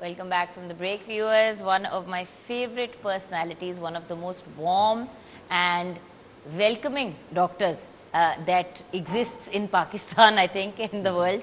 Welcome back from the break, viewers. One of my favorite personalities, one of the most warm and welcoming doctors that exists in Pakistan, I think, in the world,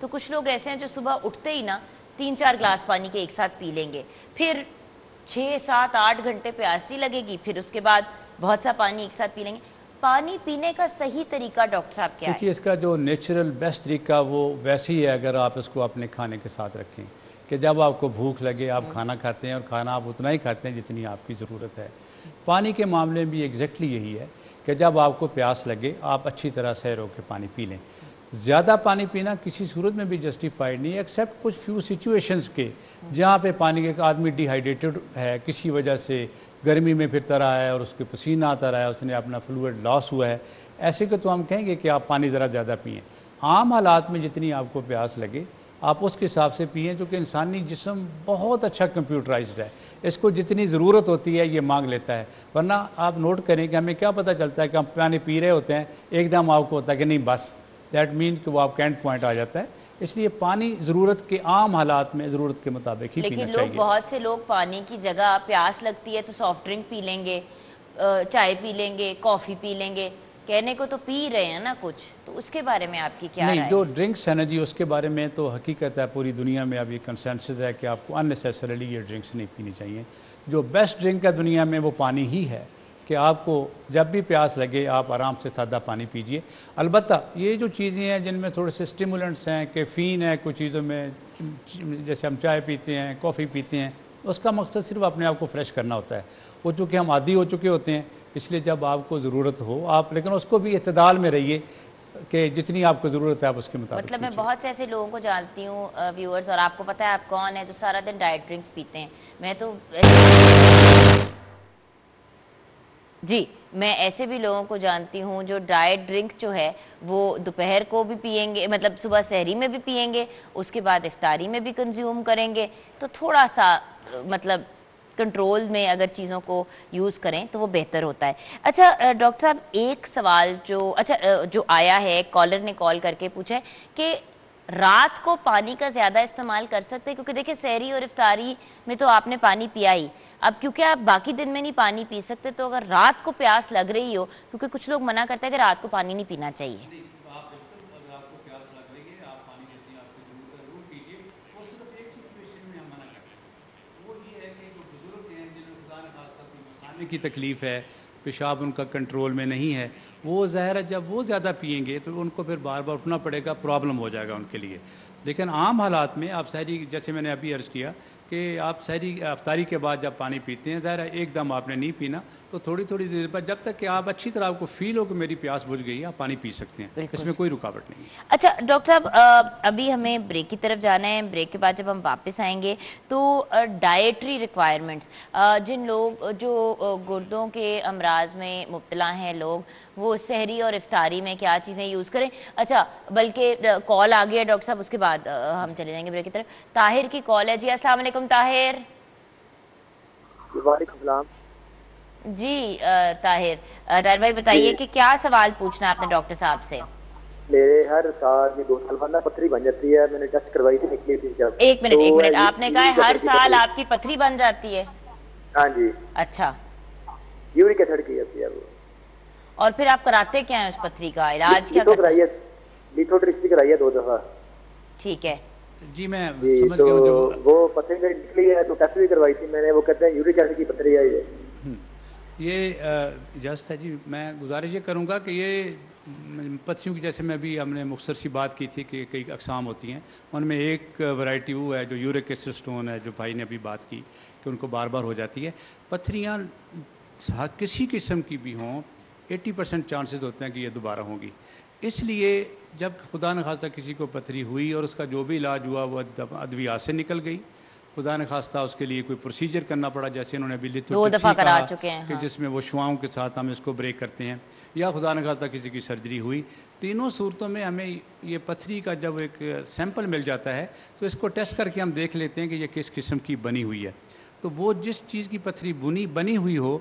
تو کچھ لوگ ایسے ہیں جو صبح اٹھتے ہی نا 3-4 glass پانی کے ایک ساتھ پی لیں گے, پھر 6-7-8 گھنٹے پیاس نہیں لگے گی, پھر اس کے بعد بہت سا پانی ایک ساتھ پی لیں گے. پانی پینے کا صحیح طریقہ ڈاکٹر صاحب کیا ہے؟ دیکھیے اس کا جو نیچرل بیسٹ طریقہ وہ ویسے ہی ہے اگر آپ اس کو اپنے کھانے کے ساتھ رکھیں کہ جب آپ کو بھوک لگے آپ کھانا کھاتے ہیں اور کھانا آپ اتنا ہی کھاتے ہیں جتنی آپ کی ضرورت ہے. پانی کے معاملے میں بھی ایگزیکٹلی یہی ہے کہ جب آپ کو پیاس لگے آپ اچھی طرح سیر ہو کے پانی پی لیں. زیادہ پانی پینا کسی صورت میں بھی جسٹیفائڈ نہیں ہے ایکسیپٹ کچھ فیو سچویشنز کے جہاں پہ پانی ایک آدمی ڈی ہائیڈریٹڈ ہے کسی وجہ سے, گرمی میں پھرتا رہا ہے اور اس کے پسینہ آتا رہا ہے, اس نے اپنا فلوئڈ لاس ہوا ہے, ایسے کو تو ہم کہیں گے کہ آپ پانی ذرا زیادہ پئیں. عام حالات میں جتنی آپ کو پیاس لگے آپ اس کے حساب سے پئیں, چونکہ انسانی جسم بہت اچھا کمپیوٹرائزڈ ہے, اس کو جتنی ضرورت ہوتی ہے یہ مانگ لیتا ہے. ورنہ آپ نوٹ کریں کہ ہمیں کیا پتہ چلتا ہے کہ ہم پانی پی رہے ہوتے ہیں ایک دم آپ کو ہوتا ہے کہ نہیں بس, دیٹ مینس کہ وہ آپ کا اینڈ پوائنٹ آ جاتا ہے. اس لیے پانی ضرورت کے عام حالات میں ضرورت کے مطابق ہی پینا چاہیے. لیکن بہت سے لوگ پانی کی جگہ پیاس لگتی ہے تو سافٹ ڈرنک پی لیں گے, چائے پی لیں گے, کافی پی لیں گے, کہنے کو تو پی رہے ہیں نا کچھ, تو اس کے بارے میں آپ کی کیا رائے ہے؟ نہیں, جو ڈرنکس ہے نا جی اس کے بارے میں تو حقیقت ہے پوری دنیا میں اب یہ کنسنسس ہے کہ آپ کو اننیسیسریلی یہ ڈرنکس نہیں پینی چاہیے. جو بیسٹ ڈرنک ہے دنیا میں وہ پانی ہی ہے کہ آپ کو جب بھی پیاس لگے آپ آرام سے سادہ پانی پیجئے. البتہ یہ جو چیزیں ہیں جن میں تھوڑے سے اسٹیمولنٹس ہیں, کیفین ہے کچھ چیزوں میں, جیسے ہم چائے پیتے ہیں کافی پیتے ہیں, اس کا مقصد صرف اپنے آپ کو فریش کرنا ہوتا ہے. وہ چونکہ ہم عادی ہو چکے ہوتے ہیں اس لیے جب آپ کو ضرورت ہو آپ, لیکن اس کو بھی اعتدال میں رہیے کہ جتنی آپ کو ضرورت ہے آپ اس کے مطابق. مطلب میں بہت سے ایسے لوگوں کو جانتی ہوں ویورز, اور آپ کو پتہ ہے آپ کون ہیں جو سارا دن ڈائٹ ڈرنکس پیتے ہیں. میں تو جی میں ایسے بھی لوگوں کو جانتی ہوں جو ڈائٹ ڈرنک جو ہے وہ دوپہر کو بھی پئیں گے, مطلب صبح سحری میں بھی پئیں گے, اس کے بعد افطاری میں بھی کنزیوم کریں گے. تو تھوڑا سا مطلب کنٹرول میں اگر چیزوں کو یوز کریں تو وہ بہتر ہوتا ہے. اچھا ڈاکٹر صاحب ایک سوال جو آیا ہے, کالر نے کال کر کے پوچھا ہے کہ رات کو پانی کا زیادہ استعمال کر سکتے ہیں, کیونکہ دیکھیں سحری اور افطاری میں تو آپ نے پانی پیا ہی, اب کیونکہ آپ باقی دن میں نہیں پانی پی سکتے تو اگر رات کو پیاس لگ رہی ہو, کیونکہ کچھ لوگ منع کرتے ہیں کہ رات کو پانی نہیں پینا چاہیے. کی تکلیف ہے, پیشاب ان کا کنٹرول میں نہیں ہے, وہ ظاہر ہے جب وہ زیادہ پئیں گے تو ان کو پھر بار بار اٹھنا پڑے گا, پرابلم ہو جائے گا ان کے لیے. لیکن عام حالات میں آپ سحری, جیسے میں نے ابھی عرض کیا کہ آپ سحری افطاری کے بعد جب پانی پیتے ہیں ظاہر ہے ایک دم آپ نے نہیں پینا, تو تھوڑی تھوڑی دیر بعد جب تک کہ آپ اچھی طرح آپ کو فیل ہو کہ میری پیاس بجھ گئی ہے آپ پانی پی سکتے ہیں, اس میں کوئی رکاوٹ نہیں. اچھا ڈاکٹر صاحب ابھی ہمیں بریک کی طرف جانا ہے, بریک کے بعد جب ہم واپس آئیں گے تو ڈائٹری ریکوائرمنٹس, جن لوگ جو گردوں کے امراض میں مبتلا ہیں لوگ, وہ سحری اور افطاری میں کیا چیزیں یوز کریں. اچھا بلکہ کال آ گئی ہے ڈاکٹر صاحب, اس کے بعد ہم چلے جائیں گے بریک کی طرف. طاہر کی کال ہے. جی السلام علیکم طاہر. وعلیکم السلام. جی طاہر بھائی بتائیے کہ کیا سوال پوچھنا ہے آپ نے ڈاکٹر صاحب سے. میرے ہر سال 2 سال بعد نا پتھری بن جاتی ہے, میں نے ٹیسٹ کروائی تھی نکلی تھی جب. ایک منٹ آپ نے کہا ہر سال آپ کی پتھری بن جاتی ہے؟ ہاں جی. اچھا, یورک ایسڈ کی جاتی ہے وہ. اور پھر آپ کراتے کیا ہیں اس پتھری کا علاج کیا کرتے ہیں؟ لیتھوٹرکسی کرائی ہے 2 دفعہ. ٹھیک ہے جی میں سمجھ گیا ہوں. جو وہ پتھری نکلی ہے تو ٹیسٹ بھی کروائی تھی میں نے, وہ کہتے ہیں یورک ایسڈ کی پتھری ہے یہ اجازت ہے جی. میں گزارش یہ کروں گا کہ یہ پتھریوں کی, جیسے میں ابھی ہم نے مختصر سی بات کی تھی کہ کئی اقسام ہوتی ہیں, ان میں ایک ورائٹی وہ ہے جو یورک ایسڈ سٹون ہے, جو بھائی نے ابھی بات کی کہ ان کو بار بار ہو جاتی ہے. پتھریاں کسی قسم کی بھی ہوں 80% چانسز ہوتے ہیں کہ یہ دوبارہ ہوں گی. اس لیے جب خدا نخواستہ کسی کو پتھری ہوئی اور اس کا جو بھی علاج ہوا وہ ادویات سے نکل گئی, خدا نخواستہ اس کے لیے کوئی پروسیجر کرنا پڑا, جیسے انہوں نے ابھی 2 دفعہ کرا چکے ہیں کہ جس میں وہ شعاؤں کے ساتھ ہم اس کو بریک کرتے ہیں, یا خدا نخواستہ کسی کی سرجری ہوئی, تینوں صورتوں میں ہمیں یہ پتھری کا جب ایک سیمپل مل جاتا ہے تو اس کو ٹیسٹ کر کے ہم دیکھ لیتے ہیں کہ یہ کس قسم کی بنی ہوئی ہے. تو وہ جس چیز کی پتھری بنی ہوئی ہو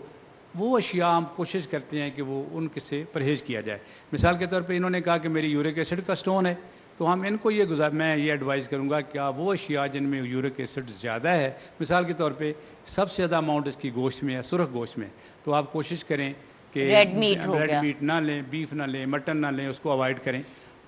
وہ اشیاء ہم کوشش کرتے ہیں کہ وہ ان سے پرہیز کیا جائے. مثال کے طور پہ انہوں نے کہا کہ میری یورک ایسڈ کا سٹون ہے, تو ہم ان کو میں یہ ایڈوائز کروں گا کہ وہ اشیاء جن میں یورک ایسڈ زیادہ ہے, مثال کے طور پہ سب سے زیادہ اماؤنٹ اس کی گوشت میں ہے, سرخ گوشت میں, تو آپ کوشش کریں کہ ریڈ میٹ نہ لیں, بیف نہ لیں, مٹن نہ لیں, اس کو اوائڈ کریں.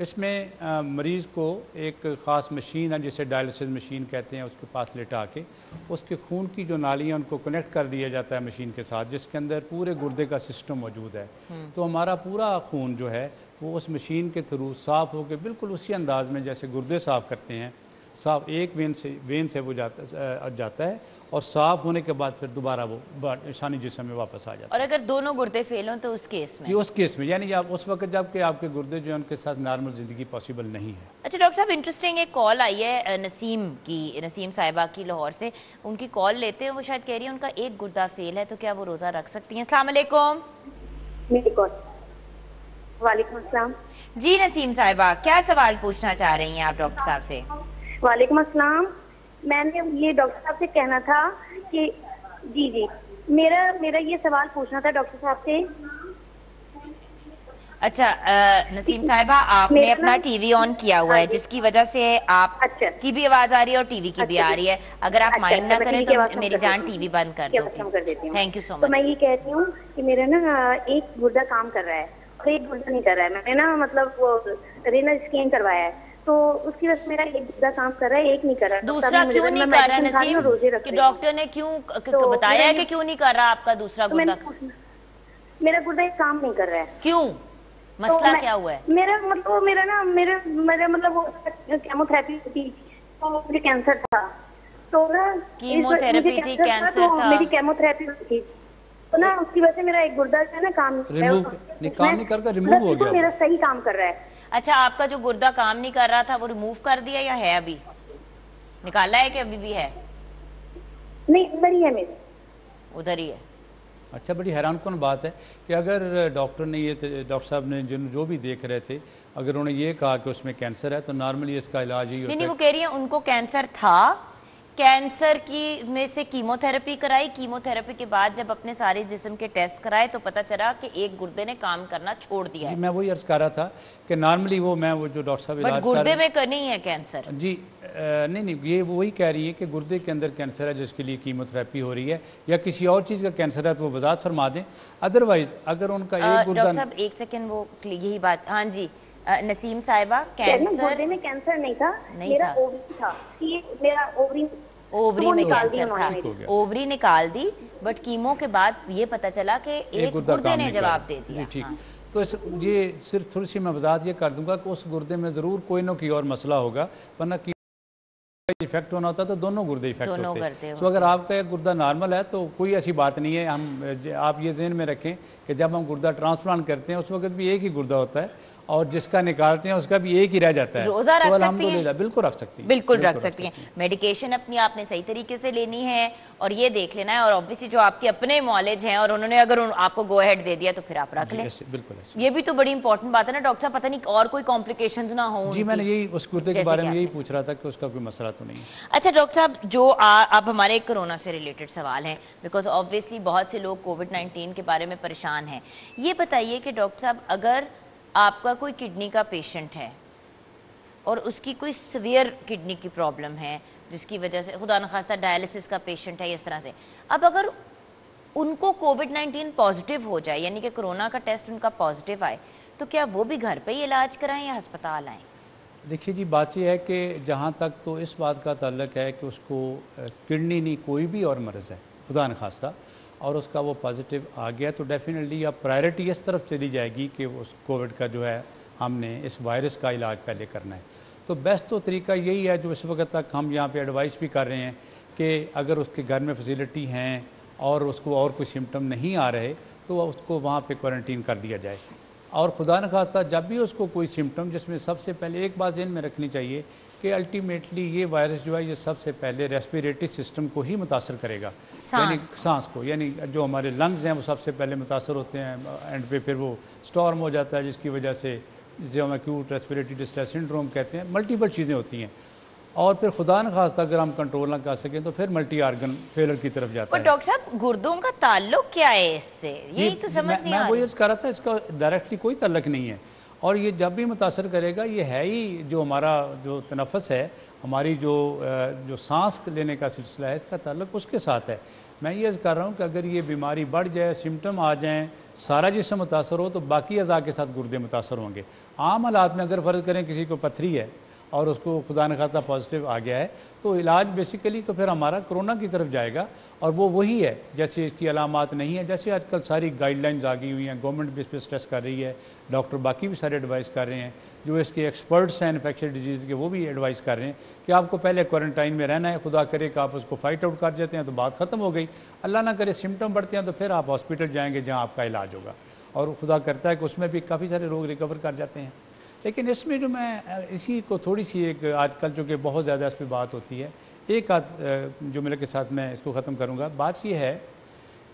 اس میں مریض کو ایک خاص مشین ہے جسے ڈائلسس مشین کہتے ہیں، اس کے پاس لٹا کے اس کے خون کی جو نالیاں ان کو کنیکٹ کر دیا جاتا ہے مشین کے ساتھ، جس کے اندر پورے گردے کا سسٹم موجود ہے. تو ہمارا پورا خون جو ہے وہ اس مشین کے تھرو صاف ہو کے بالکل اسی انداز میں جیسے گردے صاف کرتے ہیں، صاف ایک وین سے وہ جاتا ہے اور صاف ہونے کے بعد پھر دوبارہ وہ انسانی جسم میں واپس آ جاتا ہے. اور اگر دونوں گردے فیل ہوں تو اس کیس میں؟ جی اس کیس میں، یعنی آپ اس وقت جب کہ آپ کے گردے جو ہیں ان کے ساتھ نارمل زندگی پاسبل نہیں ہے. اچھا ڈاکٹر صاحب انٹرسٹنگ ایک کال آئی ہے نسیم صاحبہ کی لاہور سے، ان کی کال لیتے ہیں. وہ شاید کہہ رہی ہیں ان کا ایک گردہ فیل ہے تو کیا وہ روزہ رکھ سکتی ہیں؟ السلام علیکم. وعلیکم السلام. جی نسیم صاحبہ کیا سوال پوچھنا چاہ رہی ہیں آپ ڈاکٹر صاحب سے؟ وعلیکم السلام. میں نے یہ ڈاکٹر صاحب سے کہنا تھا کہ جی میرا یہ سوال پوچھنا تھا ڈاکٹر صاحب سے. اچھا نسیم صاحبہ آپ نے اپنا ٹی وی آن کیا ہوا ہے جس کی وجہ سے آپ کی بھی آواز آ رہی ہے اور ٹی وی کی بھی آ رہی ہے. اگر آپ مائنڈ نہ کریں تو میری جان ٹی وی بند کر دو پلیز. تھینک یو سو مچ. تو میں یہ کہتی ہوں کہ میرا نا ایک گردہ کام کر رہا ہے اور ایک گردہ نہیں کر رہا ہے. میں نے نا مطلب وہ رینل اسکین کروایا ہے تو اس کی وجہ سے میرا ایک گردہ کام کر رہا ہے ایک نہیں کر رہا. دوسرا کیوں نہیں کر رہا نسیم؟ کہ ڈاکٹر نے کیوں بتایا ہے کہ کیوں نہیں کر رہا آپ کا دوسرا گردہ؟ میرا گردہ ایک کام نہیں کر رہا ہے. کیوں؟ مسئلہ کیا ہوا ہے؟ میرا مطلب وہ کیمو تھراپی تھی تو مجھے کینسر تھا تو نا کیمو تھراپی تھی کینسر تھا میری کیمو تھراپی تھی تو نا اس کی وجہ سے میرا ایک گردہ جو ہے نا کام نہیں کر کے ریموو ہو گیا. میرا صحیح کام کر رہا ہے. اچھا آپ کا جو گردہ کام نہیں کر رہا تھا وہ ریموو کر دیا یا ہے ابھی نکالا ہے کہ ابھی بھی ہے؟ نہیں ادھر ہی ہے میرے. ادھر ہی ہے. اچھا بڑی حیران کن بات ہے کہ اگر ڈاکٹر نے ڈاکٹر صاحب نے جو بھی دیکھ رہے تھے اگر انہوں نے یہ کہا کہ اس میں کینسر ہے تو نارملی اس کا علاج ہی ہوتا ہے. نہیں وہ کہہ رہی ہیں ان کو کینسر تھا، کینسر کی میں سے کیمو تھراپی کرائی، کیمو تھراپی کے بعد جب اپنے سارے جسم کے ٹیسٹ کرائے تو پتہ چلا کہ ایک گردے نے کام کرنا چھوڑ دیا ہے. جی میں وہی عرض کر رہا تھا کہ نارملی میں وہ جو ڈاکٹر صاحب علاج بٹ گردے میں نہیں ہے کینسر. جی نہیں یہ وہی کہہ رہی ہے کہ گردے کے اندر کینسر ہے جس کے لیے کیمو تھراپی ہو رہی ہے یا کسی اور چیز کا کینسر ہے تو وہ وضاحت فرما دیں. ادروائز اگر ان کا ایک گردہ ڈاکٹر صاحب ایک سیکنڈ وہ یہی بات. ہاں جی نسیم صاحبہ کینسر گردے میں کینسر نہیں تھا، میرا اووری تھا. میرا اووری میں کینسر تھا، اووری نکال دی بٹ کیمو کے بعد یہ پتہ چلا کہ ایک گردے نے جواب دے دیا. ٹھیک تو یہ صرف تھوڑی سی میں وضاحت یہ کر دوں گا کہ اس گردے میں ضرور کوئی نہ کوئی اور مسئلہ ہوگا ورنہ ایفیکٹ ہونا ہوتا تو دونوں گردے ایفیکٹ ہوتے ہیں. سو اگر آپ کا ایک گردہ نارمل ہے تو کوئی ایسی بات نہیں ہے. آپ یہ ذہن میں رکھیں کہ جب ہم گردہ ٹرانسپلانٹ کرتے ہیں اس وقت بھی ایک ہی گردہ ہوتا ہے اور جس کا نکالتے ہیں اس کا بھی ایک ہی رہ جاتا ہے. روزہ رکھ سکتی ہیں؟ بالکل رکھ سکتی ہیں. بالکل رکھ سکتی ہیں. میڈیکیشن اپنی آپ نے صحیح طریقے سے لینی ہے اور یہ دیکھ لینا ہے اور obviously جو آپ کے اپنے معالج ہیں اور انہوں نے اگر آپ کو گو ہیڈ دے دیا تو پھر آپ رکھ لیں. یہ بھی تو بڑی امپورٹنٹ بات ہے نا ڈاکٹر صاحب، پتہ نہیں اور کوئی کمپلیکیشنز نہ ہوں. جی میں نے یہی اس گردے کے بارے میں یہی پوچھ رہا تھا کہ اس کا کوئی مسئلہ تو نہیں ہے. اچھا ڈاکٹر صاحب جو اب ہمارے کرونا سے ریلیٹڈ سوال ہیں بیکاز obviously بہت سے لوگ کووڈ-19 کے بارے میں پریشان ہیں. یہ بتائیے کہ ڈاکٹر صاحب اگر آپ کا کوئی کڈنی کا پیشنٹ ہے اور اس کی کوئی سویئر کڈنی کی پرابلم ہے جس کی وجہ سے خدا نخواستہ ڈائلسس کا پیشنٹ ہے اس طرح سے، اب اگر ان کو کووڈ-19 پازیٹیو ہو جائے یعنی کہ کرونا کا ٹیسٹ ان کا پازیٹیو آئے تو کیا وہ بھی گھر پہ ہی علاج کرائیں یا ہسپتال آئیں؟ دیکھیے جی بات یہ ہے کہ جہاں تک تو اس بات کا تعلق ہے کہ اس کو کڈنی نہیں کوئی بھی اور مرض ہے خدا نخواستہ اور اس کا وہ پازیٹیو آ گیا تو ڈیفینیٹلی اب پرائرٹی اس طرف چلی جائے گی کہ اس کووڈ کا جو ہے ہم نے اس وائرس کا علاج پہلے کرنا ہے. تو بیسٹ تو طریقہ یہی ہے جو اس وقت تک ہم یہاں پہ ایڈوائس بھی کر رہے ہیں کہ اگر اس کے گھر میں فیسلٹی ہیں اور اس کو اور کوئی سمٹم نہیں آ رہے تو اس کو وہاں پہ کوارنٹین کر دیا جائے. اور خدا نخواستہ جب بھی اس کو کوئی سمٹم جس میں سب سے پہلے ایک بات ذہن میں رکھنی چاہیے کہ الٹیمیٹلی یہ وائرس جو ہے یہ سب سے پہلے ریسپیریٹری سسٹم کو ہی متاثر کرے گا، یعنی سانس کو، یعنی جو ہمارے لنگز ہیں وہ سب سے پہلے متاثر ہوتے ہیں اینڈ پہ پھر وہ اسٹارم ہو جاتا ہے جس کی وجہ سے جو ہم ایکیوٹ ریسپیریٹری ڈسٹریس سنڈروم کہتے ہیں. ملٹیپل چیزیں ہوتی ہیں اور پھر خدا نخواستہ اگر ہم کنٹرول نہ کر سکیں تو پھر ملٹی آرگن فیلر کی طرف جاتا ہے. ڈاکٹر صاحب گردوں کا تعلق کیا ہے اس سے؟ یہی تو سمجھ نہیں آ رہا. میں وہی کہہ رہا تھا اس کا ڈائریکٹلی کوئی تعلق نہیں ہے اور یہ جب بھی متاثر کرے گا یہ ہے ہی جو ہمارا جو تنفس ہے ہماری جو سانس لینے کا سلسلہ ہے اس کا تعلق اس کے ساتھ ہے. میں یہ عرض کر رہا ہوں کہ اگر یہ بیماری بڑھ جائے، سمٹم آ جائیں، سارا جسم متاثر ہو، تو باقی اعضاء کے ساتھ گردے متاثر ہوں گے۔ عام حالات میں اگر فرض کریں کسی کو پتھری ہے اور اس کو خدا نخواستہ پازیٹیو آ گیا ہے، تو علاج بیسیکلی تو پھر ہمارا کرونا کی طرف جائے گا، اور وہ وہی ہے جیسے اس کی علامات نہیں ہیں، جیسے آج کل ساری گائیڈ لائنز آ گئی ہوئی ہیں، گورنمنٹ بھی اس پہ اسٹریس کر رہی ہے، ڈاکٹر باقی بھی سارے ایڈوائز کر رہے ہیں، جو اس کے ایکسپرٹس ہیں انفیکشن ڈیزیز کے وہ بھی ایڈوائز کر رہے ہیں کہ آپ کو پہلے کوارنٹائن میں رہنا ہے، خدا کرے کہ آپ اس کو فائٹ آؤٹ کر جاتے ہیں تو بات ختم ہو گئی، اللہ نہ کرے سمٹم بڑھتے ہیں تو پھر آپ ہاسپٹل جائیں گے جہاں آپ کا علاج ہوگا، اور خدا کرتا ہے کہ اس میں بھی کافی سارے لوگ ریکور کر جاتے ہیں۔ لیکن اس میں جو میں اسی کو تھوڑی سی ایک آج کل چونکہ بہت زیادہ اس پہ بات ہوتی ہے، ایک جملے کے ساتھ میں اس کو ختم کروں گا۔ بات یہ ہے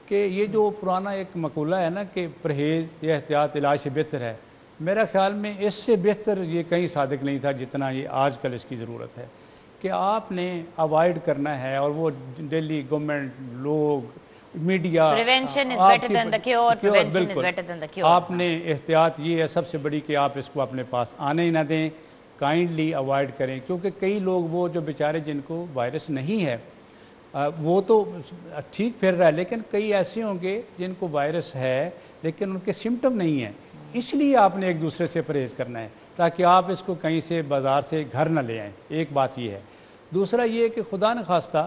کہ یہ جو پرانا ایک مقولہ ہے نا کہ پرہیز یا احتیاط علاج سے بہتر ہے، میرا خیال میں اس سے بہتر یہ کہیں صادق نہیں تھا جتنا یہ آج کل اس کی ضرورت ہے، کہ آپ نے اوائڈ کرنا ہے، اور وہ ڈیلی گورنمنٹ، لوگ، media, Prevention is better than the cure, prevention is better than the cure۔ آپ نے احتیاط یہ ہے سب سے بڑی کہ آپ اس کو اپنے پاس آنے ہی نہ دیں، کائنڈلی اوائڈ کریں، کیونکہ کئی لوگ وہ جو بیچارے جن کو وائرس نہیں ہے وہ تو ٹھیک پھر رہا ہے، لیکن کئی ایسے ہوں گے جن کو وائرس ہے لیکن ان کے سمٹم نہیں ہیں، اس لیے آپ نے ایک دوسرے سے پرہیز کرنا ہے تاکہ آپ اس کو کہیں سے بازار سے گھر نہ لے آئیں، ایک بات یہ ہے۔ دوسرا یہ کہ خدا نخواستہ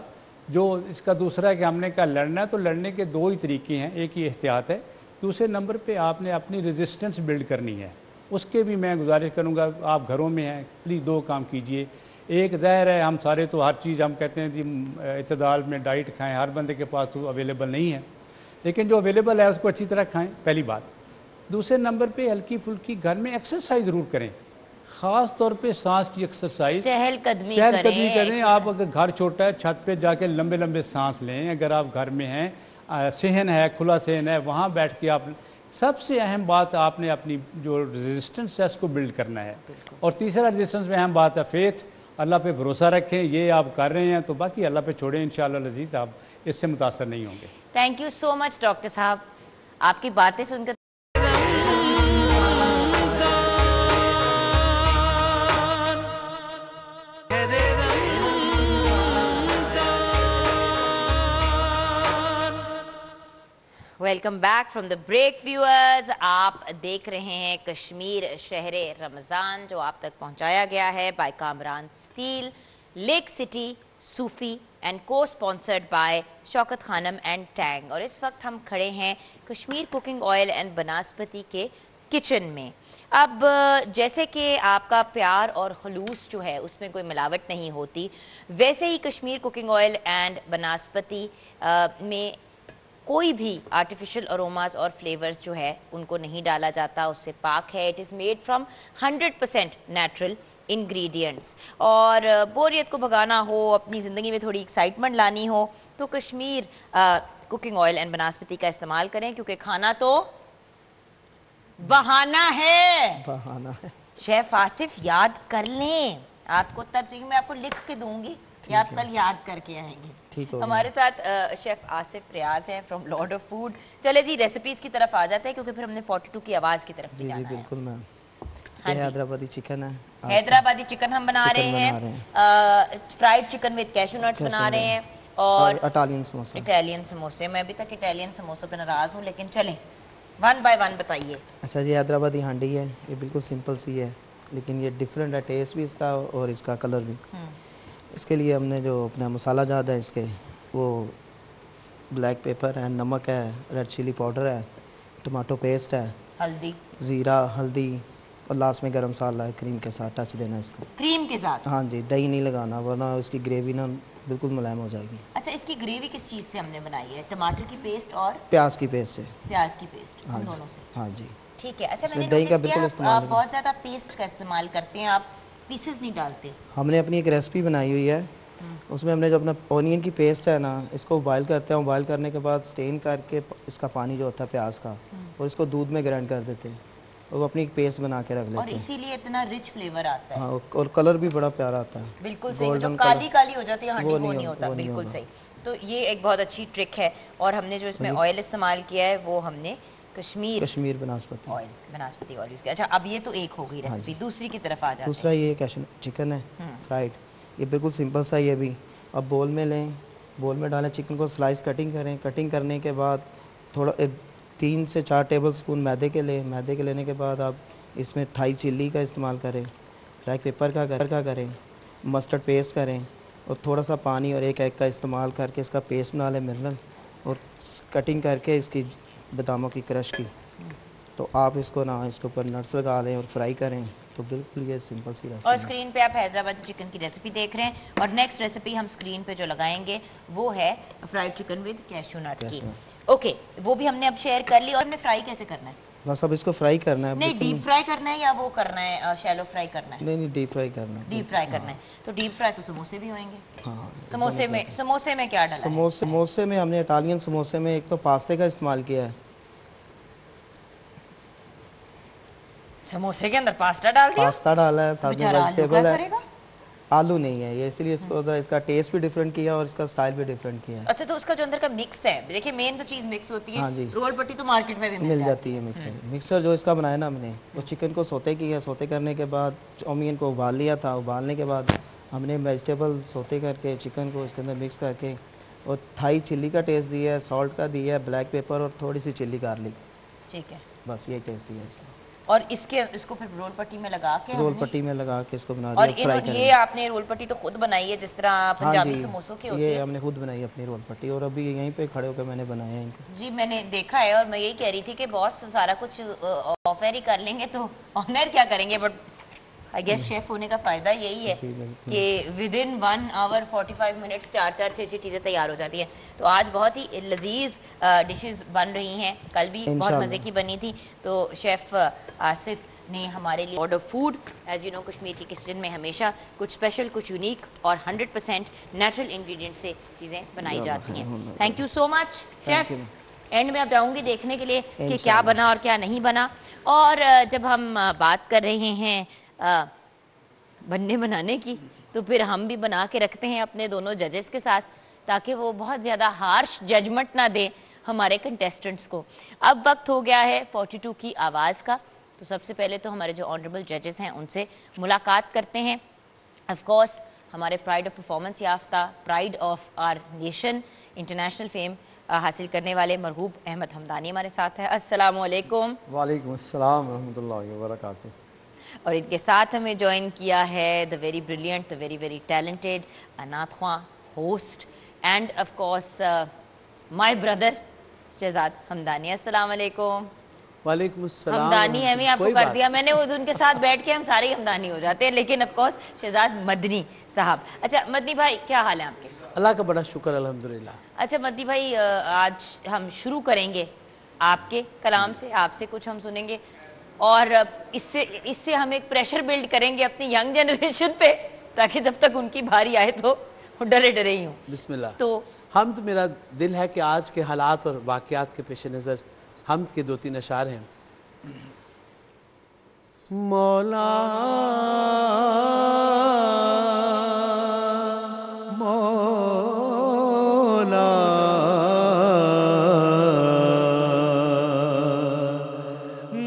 جو اس کا دوسرا ہے کہ ہم نے کہا لڑنا ہے، تو لڑنے کے دو ہی طریقے ہیں، ایک ہی احتیاط ہے، دوسرے نمبر پہ آپ نے اپنی ریزسٹنس بلڈ کرنی ہے، اس کے بھی میں گزارش کروں گا آپ گھروں میں ہیں پلیز دو کام کیجئے۔ ایک ظاہر ہے ہم سارے تو ہر چیز ہم کہتے ہیں کہ اعتدال میں ڈائٹ کھائیں، ہر بندے کے پاس تو اویلیبل نہیں ہے، لیکن جو اویلیبل ہے اس کو اچھی طرح کھائیں، پہلی بات۔ دوسرے نمبر پہ ہلکی پھلکی گھر میں ایکسرسائز ضرور کریں، خاص طور پہ سانس کی ایکسرسائز، چہل قدمی کریں۔ آپ اگر گھر چھوٹا ہے چھت پہ جا کے لمبے لمبے سانس لیں، اگر آپ گھر میں ہیں، صحن ہے، کھلا صحن ہے، وہاں بیٹھ کے آپ، سب سے اہم بات آپ نے اپنی جو ریزسٹنس ہے اس کو بلڈ کرنا ہے، اور تیسرا ریزسٹنس میں اہم بات ہے فیتھ، اللہ پہ بھروسہ رکھیں، یہ آپ کر رہے ہیں تو باقی اللہ پہ چھوڑیں، انشاءاللہ العزیز آپ اس سے متاثر نہیں ہوں گے۔ Thank you so much doctor صاحب، آپ کی باتیں سن کر welcome back from the break viewers. آپ دیکھ رہے ہیں کشمیر شہر رمضان، جو آپ تک پہنچایا گیا ہے by Kamran steel, lake city, Sufi and کو sponsored by Shaukat Khanum and Tang. اور اس وقت ہم کھڑے ہیں Kashmir cooking oil and banaspati کے کچن میں۔ اب جیسے کہ آپ کا پیار اور خلوص جو ہے اس میں کوئی ملاوٹ نہیں ہوتی، ویسے ہی Kashmir cooking oil and banaspati میں کوئی بھی آرٹیفیشل اروماز اور فلیورز جو ہے ان کو نہیں ڈالا جاتا، اس سے پاک ہے۔ It is made from 100% natural ingredients. اور بوریت کو بھگانا ہو، اپنی زندگی میں تھوڑی ایکسائٹمنٹ لانی ہو تو Kashmir cooking oil and banaspati کا استعمال کریں، کیونکہ کھانا تو بہانہ ہے۔ شیف آصف یاد کر لیں، آپ کو تب چاہیے، میں آپ کو لکھ کے دوں گی یا آپ کل یاد کر کے آئیں گے۔ ہمارے ساتھ شیف آصف ریاض ہیں فرام لارڈ آف فوڈ۔ چلے جی ریسیپیز کی طرف آ جاتے ہیں کیونکہ پھر ہم نے 42 کی آواز کی طرف بھی جانا ہے۔ بالکل میم، یہ حیدرآبادی چکن ہے، حیدرآبادی چکن ہم بنا رہے ہیں، fried chicken with cashew nuts بنا رہے ہیں، اور اٹالین سموسے۔ میں ابھی تک اٹالین سموسوں پہ ناراض ہوں، لیکن چلیں ون بائی ون بتائیے۔ اچھا جی، حیدرآبادی ہانڈی ہے، یہ بالکل سمپل سی ہے لیکن یہ ڈیفرنٹ ہے، ٹیسٹ بھی اس کا اور اس کا کلر بھی۔ اس کے لیے ہم نے جو اپنا مسالہ جات ہے اس کے، وہ بلیک پیپر ہے، نمک ہے، ریڈ چلی پاؤڈر ہے، ٹماٹو پیسٹ ہے، ہلدی، زیرہ، ہلدی، اور لاسٹ میں گرم مسالہ ہے، کریم کے ساتھ ٹچ دینا اس کو، کریم کے ساتھ۔ ہاں جی، دہی نہیں لگانا ورنہ اس کی گریوی نا بالکل ملائم ہو جائے گی۔ اچھا، اس کی گریوی کس چیز سے ہم نے بنائی ہے؟ ٹماٹر کی پیسٹ اور پیاز کی پیسٹ سے، پیاز کی پیسٹ، ان دونوں سے۔ ہاں جی ٹھیک ہے۔ اچھا، میں نے دہی کا نوٹس بالکل کیا آپ بہت زیادہ پیسٹ کا استعمال کرتے ہیں، آپ پیسز نہیں ڈالتے۔ ہم نے اپنی ایک ریسپی بنائی ہوئی ہے، اس میں ہم نے جو اپنا اونین کی پیسٹ ہے نا، اس کو بوائل کرتے ہیں، بوائل کرنے کے بعد سٹین کر کے اس کا پانی جو ہوتا ہے پیاز کا، اور اس کو دودھ میں گرائنڈ کر دیتے ہیں، اور وہ اپنی ایک پیسٹ بنا کے رکھ لیتے ہیں، اور اسی لیے اتنا رچ فلیور آتا ہے۔ ہاں، اور کلر بھی بڑا پیارا آتا ہے، بالکل صحیح، جو کالی کالی ہو جاتی ہے ہانڈی وہ نہیں ہوتا، بالکل صحیح۔ تو یہ ایک بہت اچھی ٹرک ہے۔ اور ہم نے جو اس میں آئل استعمال کیا ہے وہ ہم نے کشمیر بناسپتی آئل یوز کیا۔ اچھا، اب یہ تو ایک ہو گئی ریسپی، دوسری کی طرف آ جاتے ہیں۔ دوسرا یہ کیشو چکن ہے فرائیڈ، یہ بالکل سمپل سا، یہ بھی اب بول میں لیں، بول میں ڈالیں, چکن کو سلائس کٹنگ کریں. کٹنگ کرنے کے بعد تھوڑا 3 سے 4 ٹیبل سپون میدے کے لیں. میدے کے لینے کے بعد آپ اس میں تھائی چلی کا استعمال کریں, بلیک پیپر کا کریں, مسٹرڈ پیسٹ کریں, اور تھوڑا سا پانی اور 1 ایگ کا استعمال کر کے اس کا پیسٹ بنا لیں مرنل, اور کٹنگ کر کے اس کی باداموں کی کرش کی, تو آپ اس کو اس کے اوپر نٹس لگا لیں اور فرائی کریں. تو بالکل یہ سمپل سی ریسپی. اور اسکرین پہ آپ حیدرآبادی چکن کی ریسیپی دیکھ رہے ہیں, اور نیکسٹ ریسیپی ہم اسکرین پہ جو لگائیں گے وہ ہے فرائیڈ چکن ود کیشو نٹ کی. اوکے, وہ بھی ہم نے اب شیئر کر لی. اور ہم نے فرائی کیسے کرنا ہے؟ بس اب اس کو فرائی کرنا ہے. نہیں ڈیپ فرائی کرنا ہے یا وہ کرنا ہے شیلو فرائی کرنا ہے؟ نہیں ڈیپ فرائی کرنا ہے. ڈیپ فرائی کرنا ہے. تو ڈیپ فرائی تو سموسے بھی ہوئیں گے. ہاں, سموسے میں کیا ڈالا ہے؟ سموسے میں ہم نے اٹالین سموسے میں ایک تو پاستے کا استعمال کیا ہے. سموسے کے اندر پاستا ڈال دیا؟ پاستا ڈالا ہے, ساتھ میں ویجیٹیبل ہے. گا آلو نہیں ہے یہ, اس لیے اس کا ٹیسٹ بھی ڈیفرنٹ کیا اور اس کا سٹائل بھی ڈیفرنٹ کیا ہے. اچھا, تو اس کا جو اندر کا مکس ہے, دیکھیں مین تو چیز مکس ہوتی ہے. رول پٹی تو مارکیٹ میں بھی مل جاتی ہے. مکسر جو اس کا بنایا نا ہم نے, وہ چکن کو سوتے کیا. سوتے کرنے کے بعد اومین کو ابال لیا تھا. ابالنے کے بعد ہم نے ویجیٹیبل سوتے کر کے چکن کو اس کے اندر مکس کر کے, اور تھائی چلی کا ٹیسٹ دیا ہے, سالٹ کا دیا ہے, بلیک پیپر اور تھوڑی سی چلی گارلک. ٹھیک ہے, بس یہ ٹیسٹ دیا ہے اس کا. اور اس کو پھر رول پٹی میں لگا کے رول پٹی میں لگا کے اس کو بنا اور دیا, فرائی کریں. یہ آپ نے رول پٹی تو خود بنائی ہے جس طرح پنجابی سموسوں کی ہوتی ہے؟ یہ ہم نے خود بنائی اپنی رول پٹی, اور ابھی یہیں پہ کھڑے ہو کے میں نے بنایا ہے ان کو. جی میں نے دیکھا ہے, اور میں یہی کہہ رہی تھی کہ باس سارا کچھ آفر ہی کر لیں گے تو آنر کیا کریں گے, بٹ آئی گیس شیف ہونے کا فائدہ یہی ہے کہ ودن 1 hour 45 منٹس 4-4-6 چیزیں تیار ہو جاتی ہیں. تو آج بہت ہی لذیذ ڈشز بن رہی ہیں, کل بھی بہت مزے کی بنی تھی. تو شیف آصف نے ہمارے لیے order food, as you know Kashmir کی کچن میں ہمیشہ کچھ اسپیشل, کچھ یونیک اور 100% نیچرل انگریڈینٹ سے چیزیں بنائی جاتی ہیں. Thank you so much chef. And میں اب جاؤں گی دیکھنے کے لیے کہ کیا بنا اور کیا نہیں بنا. اور جب ہم بات کر رہے ہیں بننے بنانے کی, تو پھر ہم بھی بنا کے رکھتے ہیں اپنے دونوں ججز کے ساتھ, تاکہ وہ بہت زیادہ ہارش ججمنٹ نہ دیں ہمارے کنٹیسٹنٹس کو. اب وقت ہو گیا ہے 42 کی آواز کا. تو سب سے پہلے تو ہمارے جو آنریبل ججز ہیں ان سے ملاقات کرتے ہیں. آف کورس ہمارے پرائڈ آف پرفارمنس یافتہ, pride of our nation, international fame حاصل کرنے والے مرغوب احمد حمدانی ہمارے ساتھ ہے. السلام علیکم. وعلیکم السلام ورحمۃ اللہ وبرکاتہ. اور ان کے ساتھ ہمیں جوائن کیا ہے the very brilliant, the very very talented انات خواں host, and of course my brother Shahzad Hamdani. السلام علیکم. وعلیکم السلام. حمدانی ہے, میں آپ کو کر دیا میں نے, ان کے ساتھ بیٹھ کے ہم سارے ہی حمدانی ہو جاتے ہیں, لیکن آف کورس شہزاد مدنی صاحب. اچھا مدنی بھائی, کیا حال ہے آپ کے؟ اللہ کا بڑا شکر الحمدللہ. اچھا مدنی بھائی, آج ہم شروع کریں گے آپ کے کلام سے, آپ سے کچھ ہم سنیں گے, اور اس سے ہم ایک پریشر بلڈ کریں گے اپنی ینگ جنریشن پہ, تاکہ جب تک ان کی بھاری آئے تو وہ ڈرے ڈرے ہی ہوں. بسم اللہ. تو حمد, میرا دل ہے کہ آج کے حالات اور واقعات کے پیش نظر حمد کے 2-3 اشعار ہیں. مولا مولا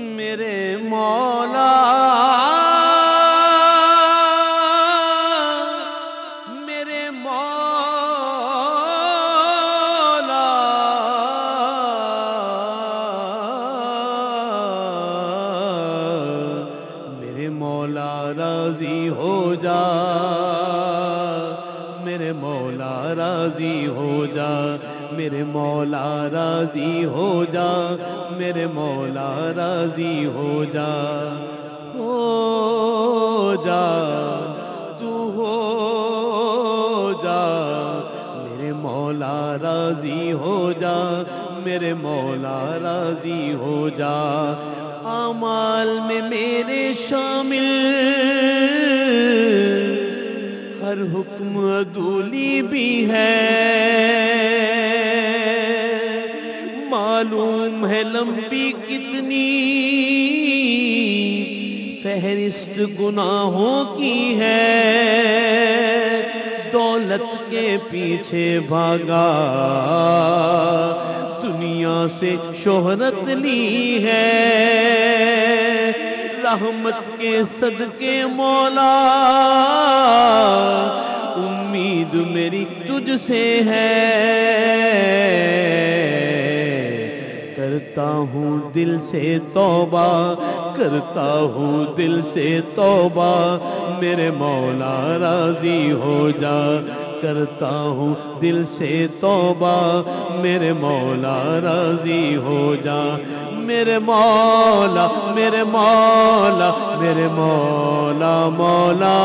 میرے مولا میرے مولا میرے مولا راضی ہو جا, میرے مولا راضی ہو جا, میرے مولا راضی ہو جا, میرے مولا راضی ہو جا, ہو جا تو ہو جا, میرے مولا راضی ہو جا, میرے مولا راضی ہو جا. اعمال میں میرے شامل ہر حکم عدولی بھی ہے, معلوم ہے لمبی کتنی فہرست گناہوں کی ہے, دولت کے پیچھے بھاگا دنیا سے شہرت لی ہے, رحمت کے صدقے مولا امید میری تجھ سے ہے، کرتا ہوں دل سے توبہ، کرتا ہوں دل سے توبہ، میرے مولا راضی ہو جا، کرتا ہوں دل سے توبہ، میرے مولا راضی ہو جا، میرے مولا میرے مولا میرے مولا مولا،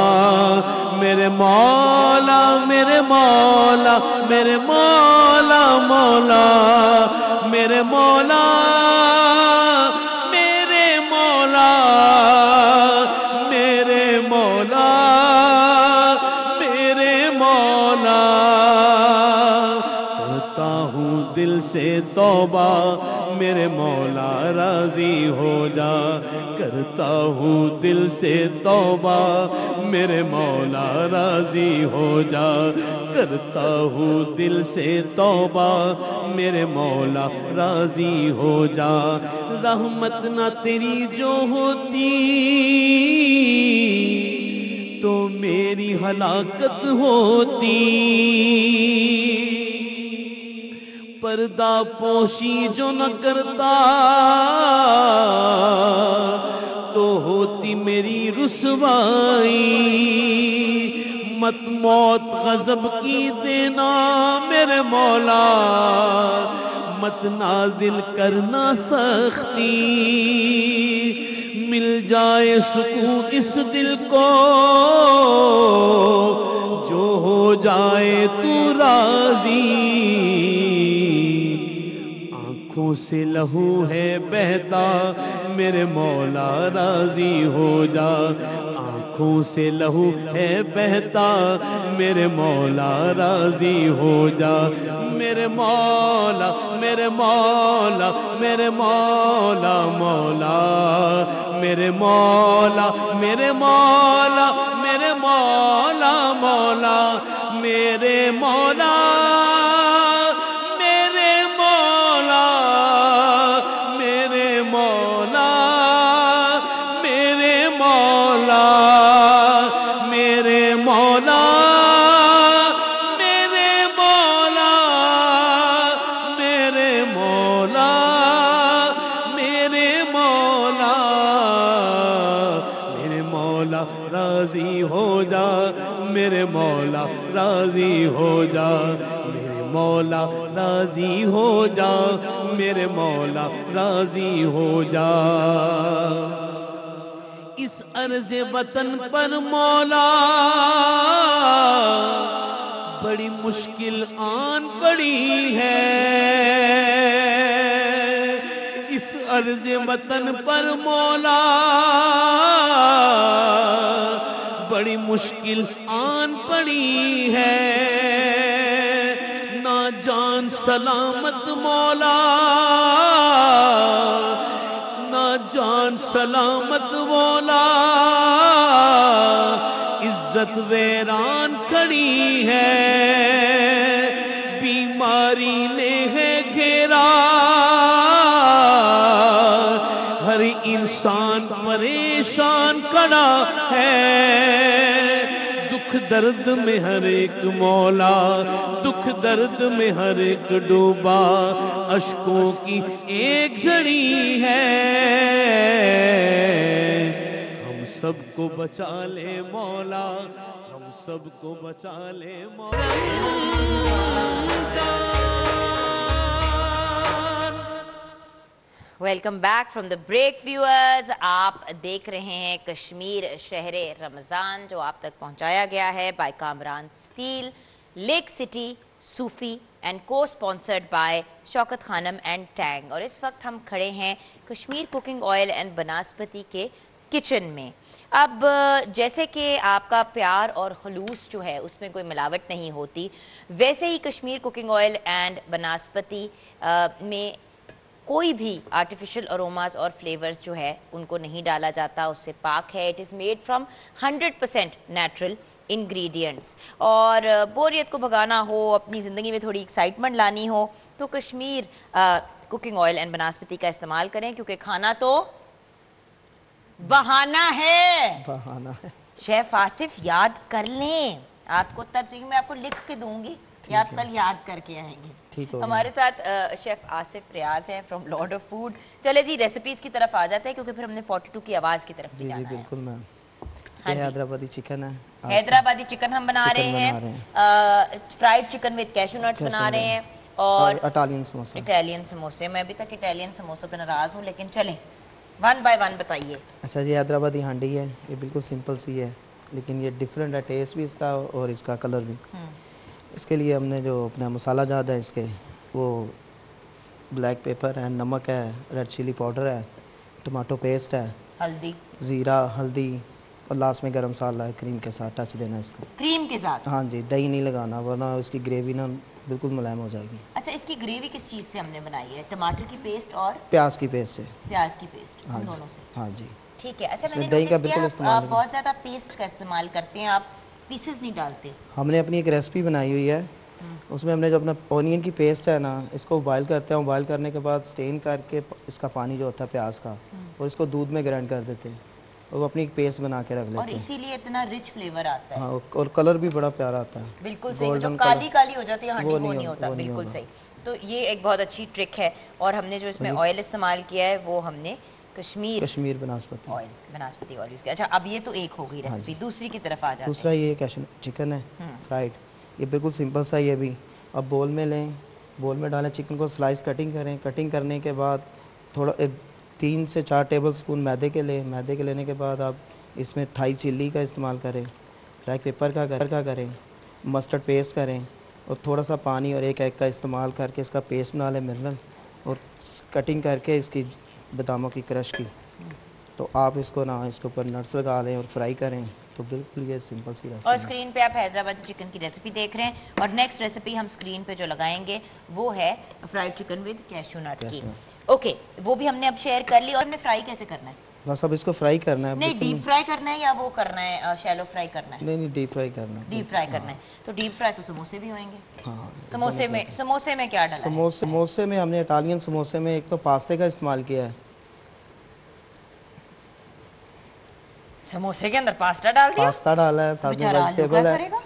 میرے مولا میرے مولا میرے مولا مولا، میرے مولا میرے مولا میرے مولا میرے مولا، کرتا ہوں دل سے توبہ، میرے مولا راضی ہو جا، کرتا ہوں دل سے توبہ، میرے مولا راضی ہو جا، کرتا ہوں دل سے توبہ، میرے مولا راضی ہو جا، رحمت نہ تیری جو ہوتی تو میری ہلاکت ہوتی، پردہ پوشی جو نہ کرتا تو ہوتی میری رسوائی، مت موت غضب کی دینا میرے مولا، مت نازل کرنا سختی، مل جائے سکون اس دل کو جو ہو جائے تو راضی، آنکھوں سے لہو ہے بہتا میرے مولا راضی ہو جا، آنکھوں سے لہو ہے بہتا میرے مولا راضی ہو جا، میرے مولا میرے مولا میرے مولا مولا، میرے مولا میرے مولا میرے مولا مولا، میرے مولا میرے مولا میرے مولا میرے مولا، میرے مولا میرے مولا میرے مولا میرے مولا، میرے مولا راضی ہو جا، میرے مولا راضی ہو جا، میرے مولا راضی ہو جا، میرے مولا راضی ہو جا، اس عرض وطن پر مولا بڑی مشکل آن پڑی ہے، اس عرض وطن پر مولا بڑی مشکل آن پڑی ہے، نہ جان سلامت مولا، نہ جان سلامت مولا، عزت ویران کھڑی ہے، بیماری نے ہے گھیرا، ہر انسان پریشان کھڑا ہے، دکھ درد میں ہر ایک مولا، دکھ درد میں ہر ایک ڈوبا، اشکوں کی ایک جھڑی ہے، ہم سب کو بچا لے مولا، ہم سب کو بچا لے مولا۔ Welcome back from the break viewers, آپ دیکھ رہے ہیں کشمیر شہر رمضان جو آپ تک پہنچایا گیا ہے by Kamran steel, lake city, Sufi and کو sponsored by Shaukat Khanum and Tang, اور اس وقت ہم کھڑے ہیں Kashmir cooking oil and banaspati کے کچن میں۔ اب جیسے کہ آپ کا پیار اور خلوص جو ہے اس میں کوئی ملاوٹ نہیں ہوتی، ویسے ہی Kashmir cooking oil and banaspati میں کوئی بھی آرٹیفیشل اروماز اور فلیورز جو ہے ان کو نہیں ڈالا جاتا، اس سے پاک ہے۔ It is made from 100% natural ingredients, اور بوریت کو بھگانا ہو، اپنی زندگی میں تھوڑی ایکسائٹمنٹ لانی ہو تو Kashmir cooking oil and banaspati کا استعمال کریں، کیونکہ کھانا تو بہانہ ہے۔ بہانہ ہے۔ شیف آصف یاد کر لیں، آپ کو تب چاہیے، میں آپ کو لکھ کے دوں گی یا آپ کل یاد کر کے آئیں گے. ٹھیک ہو ہمارے ساتھ شیف آصف ریاض ہیں فرام لارڈ آف فوڈ. چلے جی ریسیپیز کی طرف آ جاتے ہیں کیونکہ پھر ہم نے 42 کی آواز کی طرف بھی جی جانا ہے. بالکل میم. ہاں یہ جی. حیدرآبادی چکن ہے. حیدرآبادی چکن ہم بنا رہے ہیں، fried chicken with cashew nuts بنا رہے ہیں، اور اٹالین سموسہ. اٹالین سموسے. میں ابھی تک اٹالین سموسوں پہ ناراض ہوں، لیکن چلیں ون بائی ون بتائیے. اچھا جی، حیدرآبادی ہانڈی ہے، یہ بالکل سمپل سی ہے لیکن یہ ڈفرینٹ ہے، ٹیسٹ بھی اس کا اور اس کا کلر بھی. اس کے لیے ہم نے جو اپنا مسالہ جات ہے اس کے، وہ بلیک پیپر ہے، نمک ہے، ریڈ چلی پاؤڈر ہے، ٹماٹو پیسٹ ہے، ہلدی، زیرہ، ہلدی، اور لاسٹ میں گرم مسالہ ہے، کریم کے ساتھ ٹچ دینا اس کو. کریم کے ساتھ؟ ہاں جی، دہی نہیں لگانا ورنہ اس کی گریوی نا بالکل ملائم ہو جائے گی. اچھا، اس کی گریوی کس چیز سے ہم نے بنائی ہے؟ ٹماٹر کی پیسٹ اور پیاز کی پیسٹ سے. پیاز کی پیسٹ، ان دونوں سے. ہاں جی. ٹھیک ہے. اچھا، میں نے دہی کا نوٹس بالکل کیا استعمال آپ بہت زیادہ پیسٹ کا استعمال کرتے ہیں، آپ پیسز نہیں ڈالتے. ہم نے اپنی ایک ریسپی بنائی ہوئی ہے، اس میں ہم نے جو اپنا اونین کی پیسٹ ہے نا، اس کو بوائل کرتے ہیں. بوائل کرنے کے بعد سٹین کر کے اس کا پانی جو ہوتا ہے پیاز کا، اور اس کو دودھ میں گرائنڈ کر دیتے ہیں اور وہ اپنی ایک پیسٹ بنا کے رکھ لیتے ہیں. اور اسی لیے اتنا رچ فلیور آتا ہے. ہاں، اور کلر بھی بڑا پیارا آتا ہے. بالکل صحیح. جو کالی کالی ہو جاتی ہے ہانڈی وہ نہیں ہوتا. بالکل صحیح. تو یہ ایک بہت اچھی ٹرک ہے. اور ہم نے جو اس میں آئل استعمال کیا ہے وہ ہم نے کشمیر بناسپتی آئل یوز کیا. اچھا، اب یہ تو ایک ہو گئی ریسیپی. دوسری کی طرف آ جاتے ہیں. دوسرا یہ کیشو چکن ہے فرائیڈ. یہ بالکل سمپل سا یہ بھی. اب بول میں لیں، بول میں ڈالیں چکن کو، سلائس کٹنگ کریں. کٹنگ کرنے کے بعد تھوڑا 3 سے 4 ٹیبل سپون میدے کے لیں. میدے کے لینے کے بعد آپ اس میں تھائی چلی کا استعمال کریں، بلیک پیپر کا کریں، مسٹرڈ پیسٹ کریں، اور تھوڑا سا پانی اور ایک ایگ کا استعمال کر کے اس کا پیسٹ بنا لیں مرنل، اور کٹنگ کر کے اس کی باداموں کی کرش کی. تو آپ اس کو اس کے اوپر نٹس لگا لیں اور فرائی کریں. تو بالکل یہ سمپل سی ریسپی. اور اسکرین پہ آپ حیدرآبادی چکن کی ریسیپی دیکھ رہے ہیں، اور نیکسٹ ریسیپی ہم اسکرین پہ جو لگائیں گے وہ ہے فرائیڈ چکن ود کیشو نٹ کی. اوکے، وہ بھی ہم نے اب شیئر کر لی. اور ہمیں فرائی کیسے کرنا ہے؟ بس اب اس کو فرائی کرنا ہے. نہیں، ڈیپ فرائی کرنا ہے یا وہ کرنا ہے شیلو فرائی کرنا ہے؟ نہیں، ڈیپ فرائی کرنا ہے. ڈیپ فرائی کرنا ہے. تو ڈیپ فرائی تو سموسے بھی ہوئیں گے. ہاں. سموسے میں کیا ڈالا ہے؟ سموسے میں ہم نے اٹالین سموسے میں ایک تو پاستے کا استعمال کیا ہے. سموسے کے اندر پاستا ڈال دیا؟ پاستا ڈالا ہے، ساتھ میں ویجیٹیبل ہے. کرے گا؟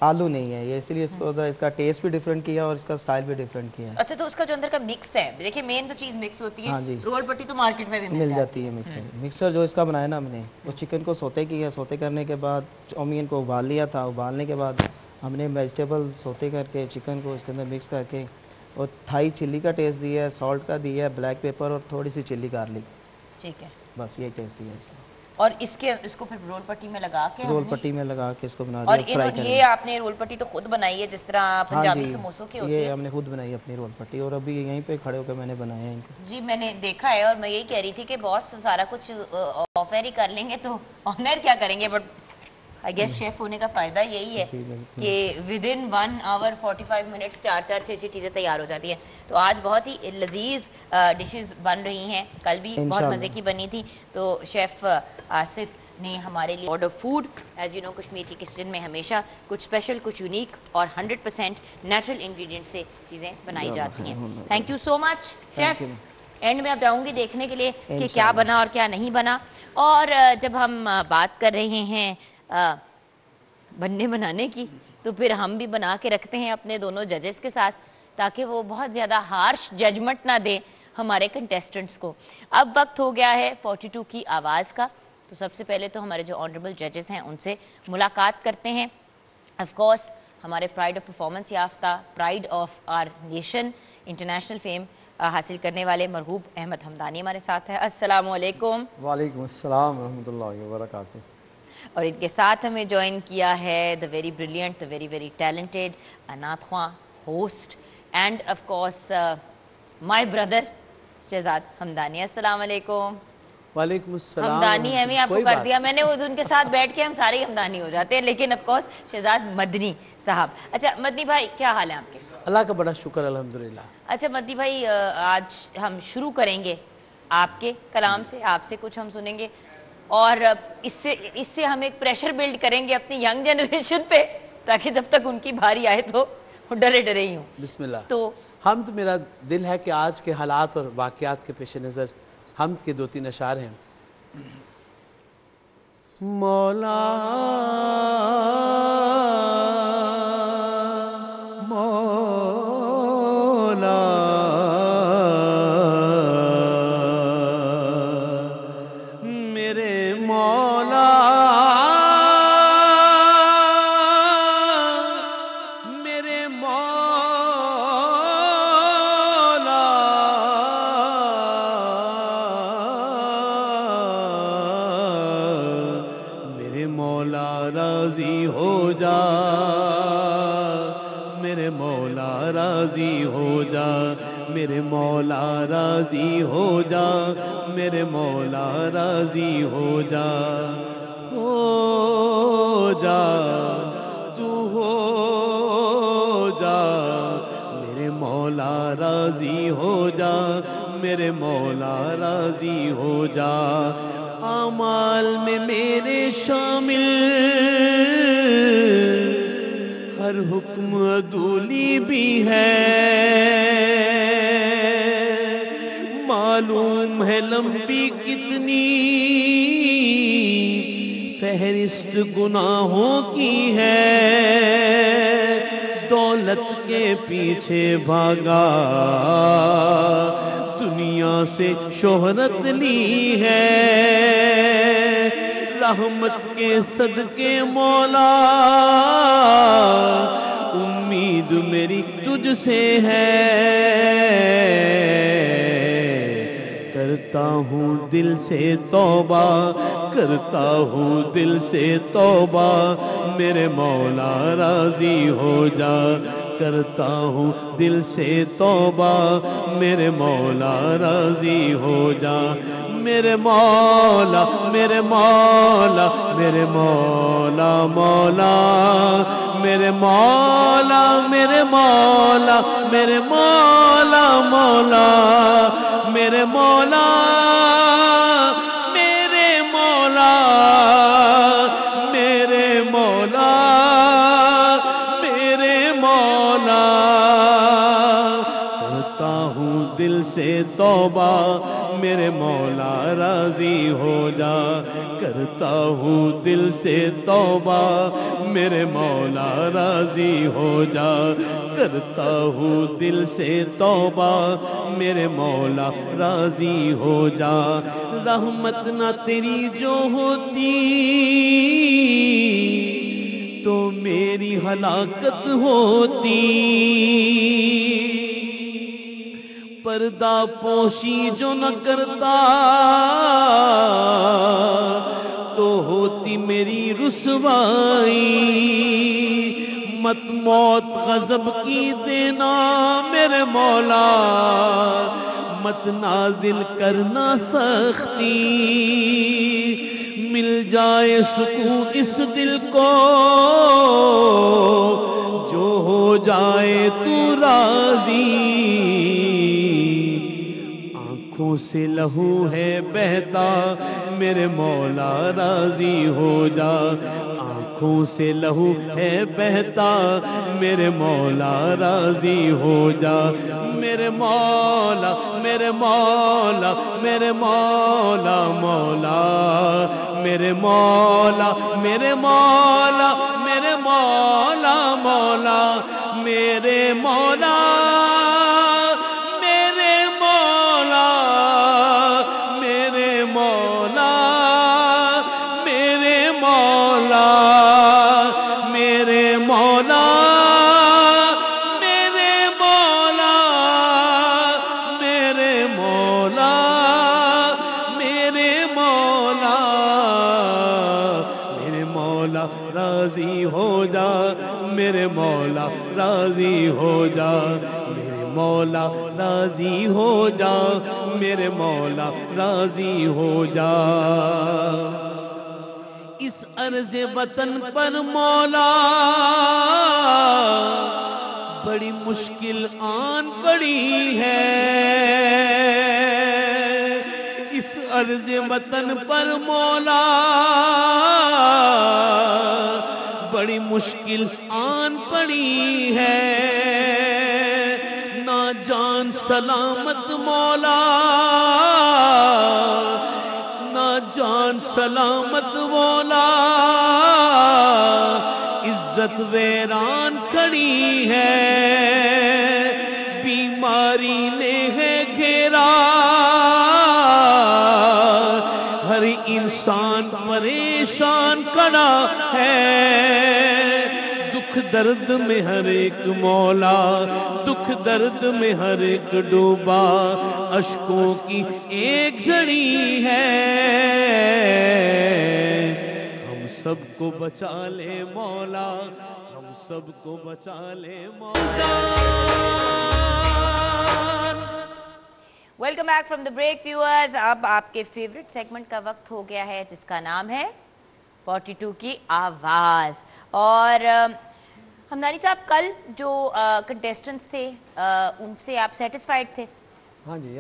آلو نہیں ہے یہ، اسی لیے اس کا ٹیسٹ بھی ڈیفرنٹ کیا اور اس کا سٹائل بھی ڈیفرنٹ کیا ہے. اچھا، تو اس کا جو اندر کا مکس ہے، دیکھیں مین تو چیز مکس ہوتی ہے. رول پٹی تو مارکیٹ میں بھی مل جاتی ہے. مکسر جو اس کا بنایا نا ہم نے، وہ چکن کو سوتے کیا. سوتے کرنے کے بعد چومین کو ابال لیا تھا. ابالنے کے بعد ہم نے ویجیٹیبل سوتے کر کے چکن کو اس کے اندر مکس کر کے، اور تھائی چلی کا ٹیسٹ دیا ہے، سالٹ کا دیا ہے، بلیک پیپر اور تھوڑی سی چلی گارلک. ٹھیک ہے. بس یہ ٹیسٹ دیا ہے اس کا. اور اس کو پھر رول پٹی میں لگا کے اس کو بنا دیا. اور یہ آپ نے رول پٹی تو خود بنائی ہے جس طرح پنجابی سموسوں کی ہوتی ہے؟ یہ ہم نے خود بنائی اپنی رول پٹی، اور ابھی یہیں پہ کھڑے ہو کے میں نے بنایا ہے ان کو. جی میں نے دیکھا ہے، اور میں یہی کہہ رہی تھی کہ باس سارا کچھ آفر ہی کر لیں گے تو آنر کیا کریں گے. بٹ آئی گیس شیف ہونے کا فائدہ یہی ہے کہ ودن 1 hour 45 منٹس 4 6 چیزیں تیار ہو جاتی ہیں. تو آج بہت ہی لذیذ ڈشز بن رہی ہیں، کل بھی بہت مزے کی بنی تھی. تو شیف آصف نے ہمارے لیے order food, as you know Kashmir کی کچن میں ہمیشہ کچھ اسپیشل، کچھ یونیک اور 100% نیچرل انگریڈینٹ سے چیزیں بنائی جاتی ہیں. Thank you so much chef. And میں اب جاؤں گی دیکھنے کے لیے کہ کیا بنا اور کیا نہیں بنا. اور جب ہم بات کر رہے ہیں بنانے کی، تو پھر ہم بھی بنا کے رکھتے ہیں اپنے دونوں ججز کے ساتھ، تاکہ وہ بہت زیادہ ہارش ججمنٹ نہ دیں ہمارے کنٹیسٹنٹس کو. اب وقت ہو گیا ہے 42 کی آواز کا. تو سب سے پہلے تو ہمارے جو آنریبل ججز ہیں ان سے ملاقات کرتے ہیں. آف کورس ہمارے پرائڈ آف پرفارمنس یافتہ، pride of our nation, international fame حاصل کرنے والے مرحوب احمد حمدانی ہمارے ساتھ ہیں. السلام علیکم. وعلیکم السلام ورحمۃ اللہ وبرکاتہ. اور ان کے ساتھ ہمیں جوائن کیا ہے the very brilliant, the very very talented انات خواں host and of course my brother Shahzad Hamdani. السلام علیکم. وعلیکم السلام. حمدانی امی آپ کو کر دیا میں نے، ان کے ساتھ بیٹھ کے ہم سارے ہی حمدانی ہو جاتے ہیں، لیکن آف کورس شہزاد مدنی صاحب. اچھا مدنی بھائی، کیا حال ہے آپ کے؟ اللہ کا بڑا شکر الحمدللہ. اچھا مدنی بھائی، آج ہم شروع کریں گے آپ کے کلام سے، آپ سے کچھ ہم سنیں گے، اور اس سے ہم ایک پریشر بلڈ کریں گے اپنی ینگ جنریشن پہ، تاکہ جب تک ان کی بھاری آئے تو ڈرے ڈرے ہی ہوں. بسم اللہ. تو حمد میرا دل ہے کہ آج کے حالات اور واقعات کے پیش نظر حمد کے 2-3 اشعار ہیں. مولا مولا میرے مولا میرے مولا میرے مولا راضی ہو جا میرے مولا راضی ہو جا میرے مولا راضی ہو جا میرے مولا راضی ہو جا تو ہو جا میرے مولا راضی ہو جا میرے مولا راضی ہو جا اعمال میں میرے شامل ہر حکم عدولی بھی ہے معلوم ہے لمبی کتنی فہرست گناہوں کی ہے دولت کے پیچھے بھاگا دنیا سے شہرت لی ہے رحمت کے صدقے مولا امید میری تجھ سے ہے کرتا ہوں دل سے توبہ کرتا ہوں دل سے توبہ میرے مولا راضی ہو جا کرتا ہوں دل سے توبہ میرے مولا راضی ہو جا میرے مولا میرے مولا میرے مولا مولا میرے مولا میرے مولا میرے مولا مولا میرے مولا میرے مولا میرے مولا میرے مولا کرتا ہوں دل سے توبہ میرے مولا راضی ہو جا کرتا ہوں دل سے توبہ میرے مولا راضی ہو جا کرتا ہوں دل سے توبہ میرے مولا راضی ہو جا رحمت نہ تیری جو ہوتی تو میری ہلاکت ہوتی پردہ پوشی جو نہ کرتا تو ہوتی میری رسوائی مت موت غضب کی دینا میرے مولا مت نازل کرنا سختی مل جائے سکون اس دل کو جو ہو جائے تو راضی آنکھوں سے لہو ہے بہتا میرے مولا راضی ہو جا آنکھوں سے لہو ہے بہتا میرے مولا راضی ہو جا میرے مولا میرے مولا میرے مولا مولا میرے مولا میرے مولا میرے مولا مولا میرے مولا میرے مولا میرے مولا میرے مولا میرے مولا میرے مولا میرے مولا میرے مولا میرے مولا راضی ہو جا میرے مولا راضی ہو جا میرے مولا راضی ہو جا میرے مولا راضی ہو جا اس عرض وطن پر مولا بڑی مشکل آن پڑی ہے اس عرض وطن پر مولا بڑی مشکل آن پڑی ہے نہ جان سلامت مولا نہ جان سلامت مولا عزت ویران کھڑی ہے بیماری نے ہے گھیرا ہر انسان پریشان کھڑا ہے دکھ درد میں ہر ایک مولا دکھ درد میں ہر ایک ڈوبا اشکوں کی ایک جھڑی ہے ہم سب کو بچا لے مولا ہم سب کو بچا لے مولا welcome back from the break viewers. اب آپ کے فیوریٹ سیگمنٹ کا وقت ہو گیا ہے جس کا نام ہے 42 کی آواز. اور ہمدانی صاحب کل جو کنٹیسٹنٹس تھے ان سے آپ سیٹسفائیڈ تھے؟ ہاں جی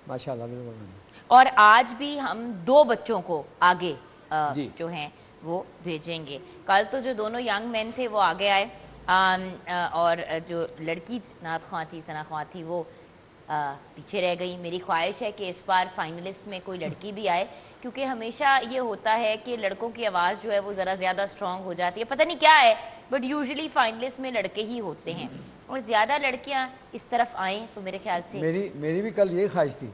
ماشاءاللہ بالکل. اور آج بھی ہم 2 بچوں کو آگے جو ہیں وہ بھیجیں گے. کل تو جو دونوں ینگ مین تھے وہ آگے آئے اور جو لڑکی نعت خواں تھی ثنا خواں تھی وہ پیچھے رہ گئی. میری خواہش ہے کہ اس بار فائنلسٹ میں کوئی لڑکی بھی آئے کیونکہ ہمیشہ یہ ہوتا ہے کہ لڑکوں کی آواز جو ہے وہ ذرا زیادہ سٹرونگ ہو جاتی ہے. پتہ نہیں کیا ہے بٹ یوزلی فائنلسٹ میں لڑکے ہی ہوتے ہیں اور زیادہ لڑکیاں اس طرف آئیں تو میرے خیال سے میری بھی کل یہی خواہش تھی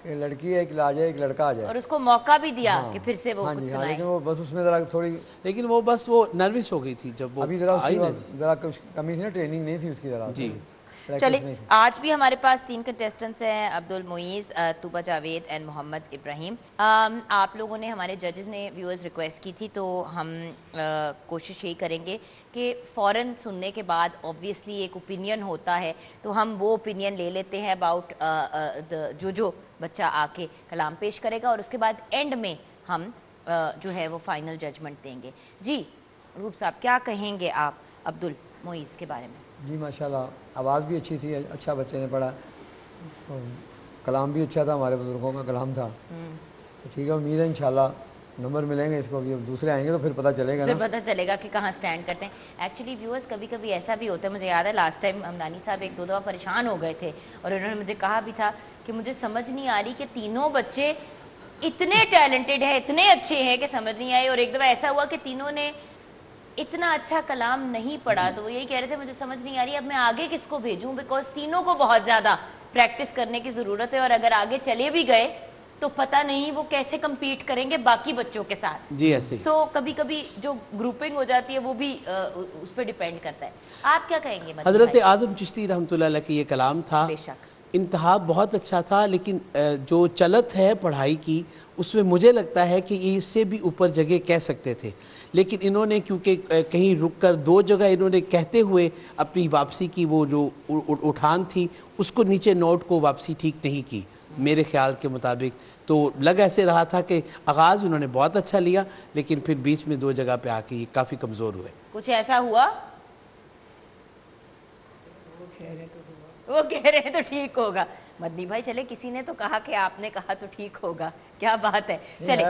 کہ لڑکی ایک آ جائے ایک لڑکا آ جائے اور اس کو موقع بھی دیا کہ پھر سے وہ کچھ سنائے. لیکن وہ بس اس میں ذرا تھوڑی لیکن وہ بس وہ نروس ہو گئی تھی جب وہ ابھی ذرا کمی تھی نا ٹریننگ نہیں تھی اس کی ذرا. جی چلے آج بھی ہمارے پاس 3 کنٹیسٹنٹس ہیں عبدالمعیز طوبہ جاوید اینڈ محمد ابراہیم. آپ لوگوں نے ہمارے ججز نے ویورز ریکویسٹ کی تھی تو ہم کوشش یہی کریں گے کہ فوراً سننے کے بعد اوبویسلی ایک اوپینین ہوتا ہے تو ہم وہ اوپینین لے لیتے ہیں اباؤٹ جو بچہ آ کے کلام پیش کرے گا اور اس کے بعد اینڈ میں ہم جو ہے وہ فائنل ججمنٹ دیں گے. جی روپ صاحب کیا کہیں گے آپ عبدالمعیز کے بارے میں؟ جی ماشاءاللہ آواز بھی اچھی تھی اچھا بچے نے پڑھا کلام بھی اچھا تھا ہمارے بزرگوں کا کلام تھا تو ٹھیک ہے امید ہے انشاءاللہ نمبر ملیں گے اس کو بھی دوسرے آئیں گے تو پھر پتہ چلے گا پھر پتہ چلے گا کہ کہاں سٹینڈ کرتے ہیں. ایکچولی ویورز کبھی کبھی ایسا بھی ہوتا ہے مجھے یاد ہے لاسٹ ٹائم ہمدانی صاحب 1-2 دفعہ پریشان ہو گئے تھے اور انہوں نے مجھے کہا بھی تھا کہ مجھے سمجھ نہیں آ رہی کہ تینوں بچے اتنے ٹیلنٹڈ ہیں اتنے اچھے ہیں کہ سمجھ نہیں آئے. اور ایک دفعہ ایسا ہوا کہ تینوں نے اتنا اچھا کلام نہیں پڑھا تو وہ یہی کہہ رہے تھے مجھے سمجھ نہیں آ رہی اب میں آگے کس کو بھیجوں بیکاز تینوں کو بہت زیادہ پریکٹس کرنے کی ضرورت ہے اور اگر آگے چلے بھی گئے تو پتہ نہیں وہ کیسے کمپیٹ کریں گے باقی بچوں کے ساتھ. جی ایسے سو کبھی کبھی جو گروپنگ ہو جاتی ہے وہ بھی اس پہ ڈیپینڈ کرتا ہے. آپ کیا کہیں گے؟ حضرت اعظم چشتی رحمۃ اللہ علیہ کی یہ کلام تھا بے شک انتہا بہت اچھا تھا لیکن جو چلت ہے پڑھائی کی اس میں مجھے لگتا ہے کہ یہ اس سے بھی اوپر جگہ کہہ سکتے تھے لیکن انہوں نے کیونکہ کہیں رک کر 2 جگہ انہوں نے کہتے ہوئے اپنی واپسی کی وہ جو اٹھان تھی اس کو نیچے نوٹ کو واپسی ٹھیک نہیں کی میرے خیال کے مطابق. تو لگ ایسے رہا تھا کہ آغاز انہوں نے بہت اچھا لیا لیکن پھر بیچ میں 2 جگہ پہ آ کے یہ کافی کمزور ہوئے. کچھ ایسا ہوا وہ کہہ رہے ہیں تو ٹھیک ہوگا. مدنی بھائی چلے کسی نے تو کہا کہ آپ نے کہا تو ٹھیک ہوگا. کیا بات ہے. چلے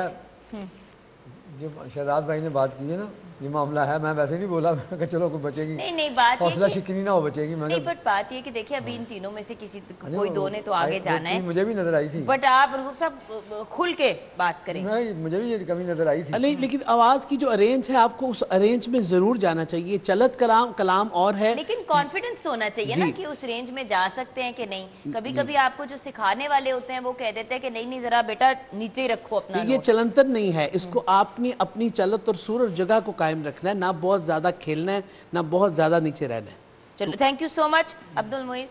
جو شہزاد بھائی نے بات کی ہے نا یہ معاملہ ہے میں ویسے نہیں بولا کہ چلو کوئی بچے گی نہیں بات حوصلہ شکنی نہ ہو بچے گی. نہیں بٹ بات یہ کہ دیکھیں ابھی ان تینوں میں سے کسی کوئی 2 نے تو آگے جانا ہے. مجھے بھی نظر آئی تھی بٹ آپ روپ صاحب کھل کے بات کریں. مجھے بھی یہ کمی نظر آئی تھی. نہیں لیکن آواز کی جو ارینج ہے آپ کو اس ارینج میں ضرور جانا چاہیے. چلت کلام اور ہے لیکن کانفیڈنس ہونا چاہیے نا کہ اس رینج میں جا سکتے ہیں کہ نہیں. کبھی کبھی آپ کو جو سکھانے والے ہوتے ہیں وہ کہہ دیتے ہیں کہ نہیں ذرا بیٹا نیچے ہی رکھو اپنا. یہ چلنتر نہیں ہے اس کو آپ نے اپنی چلت اور سور اور جگہ کو قائم رکھنا ہے نہ بہت زیادہ کھیلنا ہے نہ بہت زیادہ نیچے رہنا ہے. چلو تھینک یو سو مچ عبدالمعیز.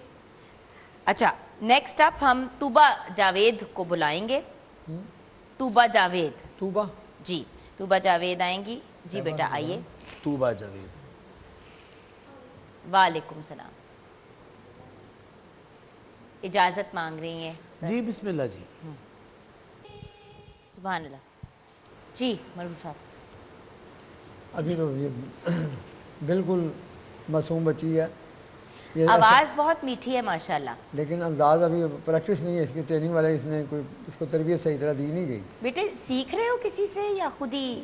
اچھا نیکسٹ اپ ہم طوبہ جاوید کو بلائیں گے. طوبہ جاوید طوبہ جی طوبہ جاوید آئیں گی. جی بیٹا آئیے. طوبہ جاوید وعلیکم السلام. اجازت مانگ رہی ہیں جی بسم اللہ. جی سبحان اللہ. جی مرحوم صاحب ابھی تو یہ بالکل معصوم بچی ہے. آواز بہت میٹھی ہے ماشاءاللہ لیکن انداز ابھی پریکٹس نہیں ہے اس کی. ٹریننگ والے اس نے کوئی اس کو تربیت صحیح طرح دی نہیں گئی. بیٹے سیکھ رہے ہو کسی سے یا خود ہی؟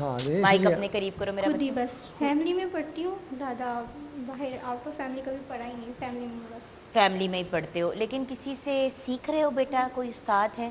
ہاں مائک اپنے قریب کرو میرا. خود ہی بس فیملی میں پڑھتی ہوں زیادہ باہر آؤٹ آف فیملی کبھی پڑھا ہی نہیں. فیملی میں بس فیملی میں ہی پڑھتے ہو لیکن کسی سے سیکھ رہے ہو بیٹا؟ کوئی استاد ہے؟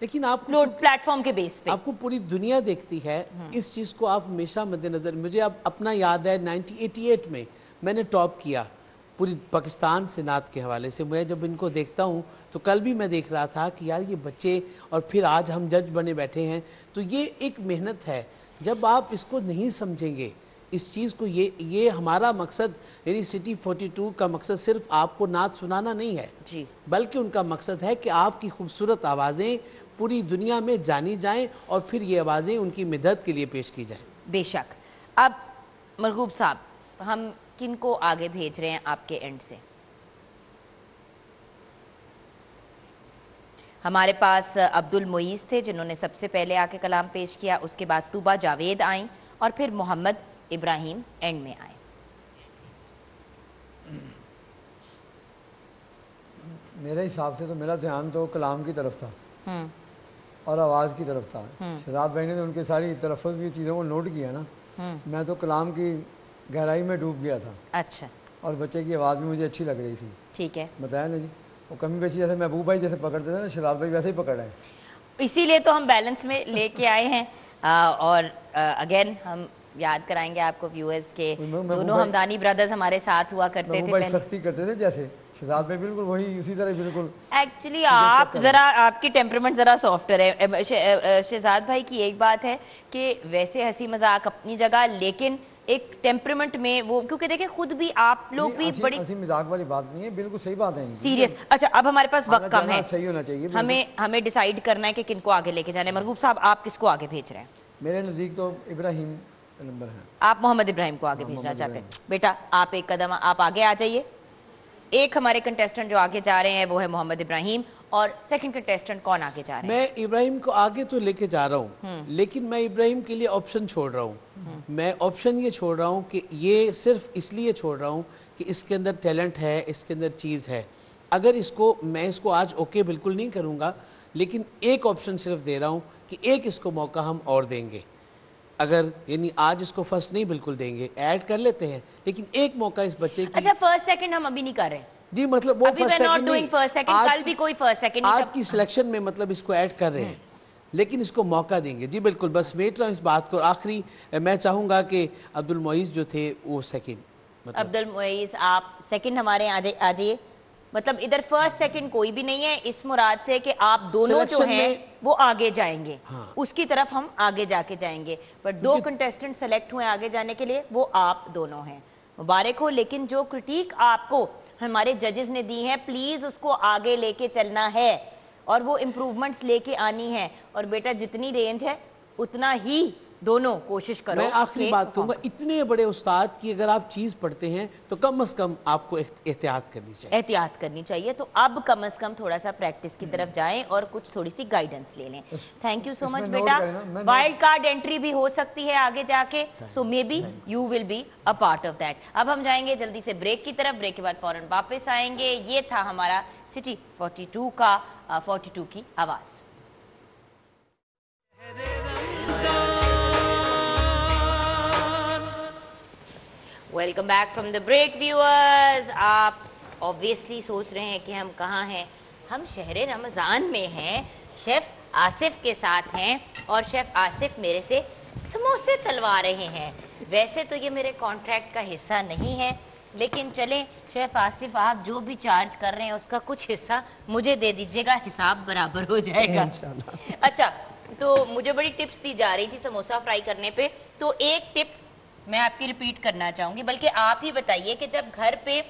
لیکن آپ پلیٹ فارم کے بیس پہ آپ کو پوری دنیا دیکھتی ہے، اس چیز کو آپ ہمیشہ مد نظر. مجھے اب اپنا یاد ہے 1988 میں میں نے ٹاپ کیا پوری پاکستان سے نعت کے حوالے سے. میں جب ان کو دیکھتا ہوں تو کل بھی میں دیکھ رہا تھا کہ یار یہ بچے، اور پھر آج ہم جج بنے بیٹھے ہیں. تو یہ ایک محنت ہے. جب آپ اس کو نہیں سمجھیں گے اس چیز کو، یہ ہمارا مقصد یعنی سٹی 42 کا مقصد صرف آپ کو نعت سنانا نہیں ہے جی، بلکہ ان کا مقصد ہے کہ آپ کی خوبصورت آوازیں پوری دنیا میں جانی جائیں اور پھر یہ آوازیں ان کی مدد کے لیے پیش کی جائیں. بے شک. اب مرغوب صاحب، ہم کن کو آگے بھیج رہے ہیں آپ کے اینڈ سے؟ ہمارے پاس عبد المعیز تھے جنہوں نے سب سے پہلے آ کے کلام پیش کیا، اس کے بعد طوبہ جاوید آئیں اور پھر محمد ابراہیم اینڈ میں آئے. میرے حساب سے تو میرا دھیان تو کلام کی طرف تھا اور آواز کی طرف تھا. شہزاد بھائی نے تو ان کے ساری تلفظ بھی چیزوں کو نوٹ کیا نا. میں تو کلام کی گہرائی میں ڈوب گیا تھا. اچھا. اور بچے کی آواز بھی مجھے اچھی لگ رہی تھی. ٹھیک ہے، بتایا نا جی. وہ کمی بیچی جیسے محبوب بھائی جیسے پکڑتے تھے نا، شہزاد بھائی ویسے ہی پکڑ رہے ہیں. اسی لیے تو ہم بیلنس میں لے کے آئے ہیں. اور اگین ہم یاد کرائیں گے آپ کو ویورز کے دونوں ہمدانی برادرز ہمارے ساتھ ہوا کرتے تھے. بھائی سختی کرتے تھے جیسے شہزاد بھائی بالکل وہی اسی طرح بالکل. ایکچولی آپ ذرا، آپ کی ٹیمپرمنٹ ذرا سافٹر ہے. شہزاد بھائی کی ایک بات ہے کہ ویسے ہنسی مذاق اپنی جگہ، لیکن ایک ٹیمپرمنٹ میں وہ، کیونکہ دیکھیں خود بھی آپ لوگ بھی بڑی ہنسی مذاق والی بات نہیں ہے، بالکل صحیح بات ہے سیریس. اچھا، اب ہمارے پاس وقت کم ہے، صحیح ہونا چاہیے. ہمیں ڈیسائیڈ کرنا ہے کہ کن کو آگے لے کے جانا ہے. مرغوب صاحب، آپ کس کو آگے بھیج رہے ہیں؟ میرے نزدیک تو ابراہیم نمبر ہے. آپ محمد ابراہیم کو آگے بھیجنا چاہتے ہیں. بیٹا آپ ایک قدم آپ آگے آ جائیے. ایک ہمارے کنٹیسٹنٹ جو آگے جا رہے ہیں وہ ہے محمد ابراہیم، اور سیکنڈ کنٹیسٹنٹ کون آگے جا رہے ہیں؟ میں ابراہیم کو آگے تو لے کے جا رہا ہوں، لیکن میں ابراہیم کے لیے آپشن چھوڑ رہا ہوں. میں آپشن یہ چھوڑ رہا ہوں کہ یہ صرف اس لیے چھوڑ رہا ہوں کہ اس کے اندر ٹیلنٹ ہے، اس کے اندر چیز ہے. اگر میں اس کو آج اوکے بالکل نہیں کروں گا، لیکن ایک آپشن صرف دے رہا ہوں کہ ایک اس کو موقع ہم اور دیں گے. اگر یعنی آج اس کو فرسٹ نہیں بالکل دیں گے، ایڈ کر لیتے ہیں، لیکن ایک موقع اس بچے کی. اچھا، فرسٹ سیکنڈ ہم ابھی نہیں کر رہے جی، مطلب وہ فرسٹ سیکنڈ نہیں، کل بھی کوئی فرسٹ سیکنڈ نہیں، آج کی سلیکشن میں مطلب اس کو ایڈ کر رہے ہیں، لیکن اس کو موقع دیں گے. جی بالکل، بس میٹ رہا ہوں اس بات کو. آخری میں چاہوں گا کہ عبد المعیز جو تھے وہ سیکنڈ. عبد المعیز آپ سیکنڈ ہمارے آ جائیے. مطلب ادھر فرسٹ سیکنڈ کوئی بھی نہیں ہے، اس مراد سے کہ آپ دونوں جو ہیں وہ آگے جائیں گے، اس کی طرف ہم آگے جا کے جائیں گے. پر دو کنٹیسٹنٹ سلیکٹ ہوئے آگے جانے کے لیے، وہ آپ دونوں ہیں. مبارک ہو. لیکن جو کرٹیک آپ کو ہمارے ججز نے دی ہیں، پلیز اس کو آگے لے کے چلنا ہے اور وہ امپروومنٹس لے کے آنی ہے. اور بیٹا جتنی رینج ہے اتنا ہی دونوں کوشش کرو. میں آخری بات کہوں گا، اتنے بڑے استاد کی اگر آپ چیز پڑھتے ہیں تو کم از کم آپ کو احتیاط کرنی چاہیے. احتیاط کرنی چاہیے. تو اب کم از کم تھوڑا سا پریکٹس کی طرف جائیں اور کچھ تھوڑی سی گائیڈنس لے لیں. تھینک یو سو مچ بیٹا. وائلڈ کارڈ انٹری بھی ہو سکتی ہے آگے جا کے، so may be you will be a part of that. اب ہم جائیں گے جلدی سے بریک کی طرف. بریک کے بعد فوراً واپس آئیں گے. یہ تھا ہمارا سٹی 42 کا 42 کی آواز. Welcome back from the break viewers. آپ obviously سوچ رہے ہیں کہ ہم کہاں ہیں. ہم شہر رمضان میں ہیں، شیف آصف کے ساتھ ہیں، اور شیف آصف میرے سے سموسے تلوا رہے ہیں. ویسے تو یہ میرے کانٹریکٹ کا حصہ نہیں ہے، لیکن چلیں شیف آصف، آپ جو بھی چارج کر رہے ہیں اس کا کچھ حصہ مجھے دے دیجیے گا، حساب برابر ہو جائے گا. اچھا، تو مجھے بڑی ٹپس دی جا رہی تھی سموسہ فرائی کرنے پہ، تو ایک ٹپ میں آپ کی ریپیٹ کرنا چاہوں گی، بلکہ آپ ہی بتائیے کہ جب گھر پہ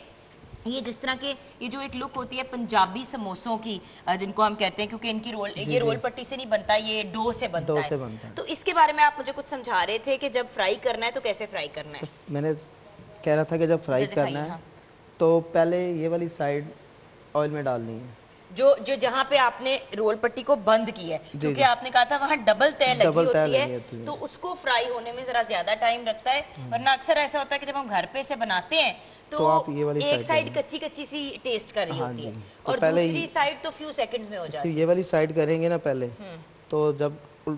یہ جس طرح کے یہ جو ایک لک ہوتی ہے پنجابی سموسوں کی، جن کو ہم کہتے ہیں کیونکہ ان کی یہ رول پٹی سے نہیں بنتا، یہ ڈو سے بنتا ہے، تو اس کے بارے میں آپ مجھے کچھ سمجھا رہے تھے کہ جب فرائی کرنا ہے تو کیسے فرائی کرنا ہے. میں نے کہہ رہا تھا کہ جب فرائی کرنا ہے تو پہلے یہ والی سائڈ آئل میں ڈالنی ہے، جو جہاں پہ آپ نے رول پٹی کو بند کی ہے، کیونکہ آپ نے کہا تھا وہاں ڈبل تہ لگی ہوتی ہے، تو اس کو فرائی ہونے میں ذرا زیادہ ٹائم لگتا ہے. ورنہ اکثر ایسا ہوتا ہے کہ جب ہم گھر پہ سے بناتے ہیں تو ایک سائڈ کچی کچی سی ٹیسٹ کر رہی ہوتی ہے اور دوسری سائڈ تو فیو سیکنڈز میں ہو جاتی ہے. یہ والی سائڈ کریں گے نا پہلے، تو جب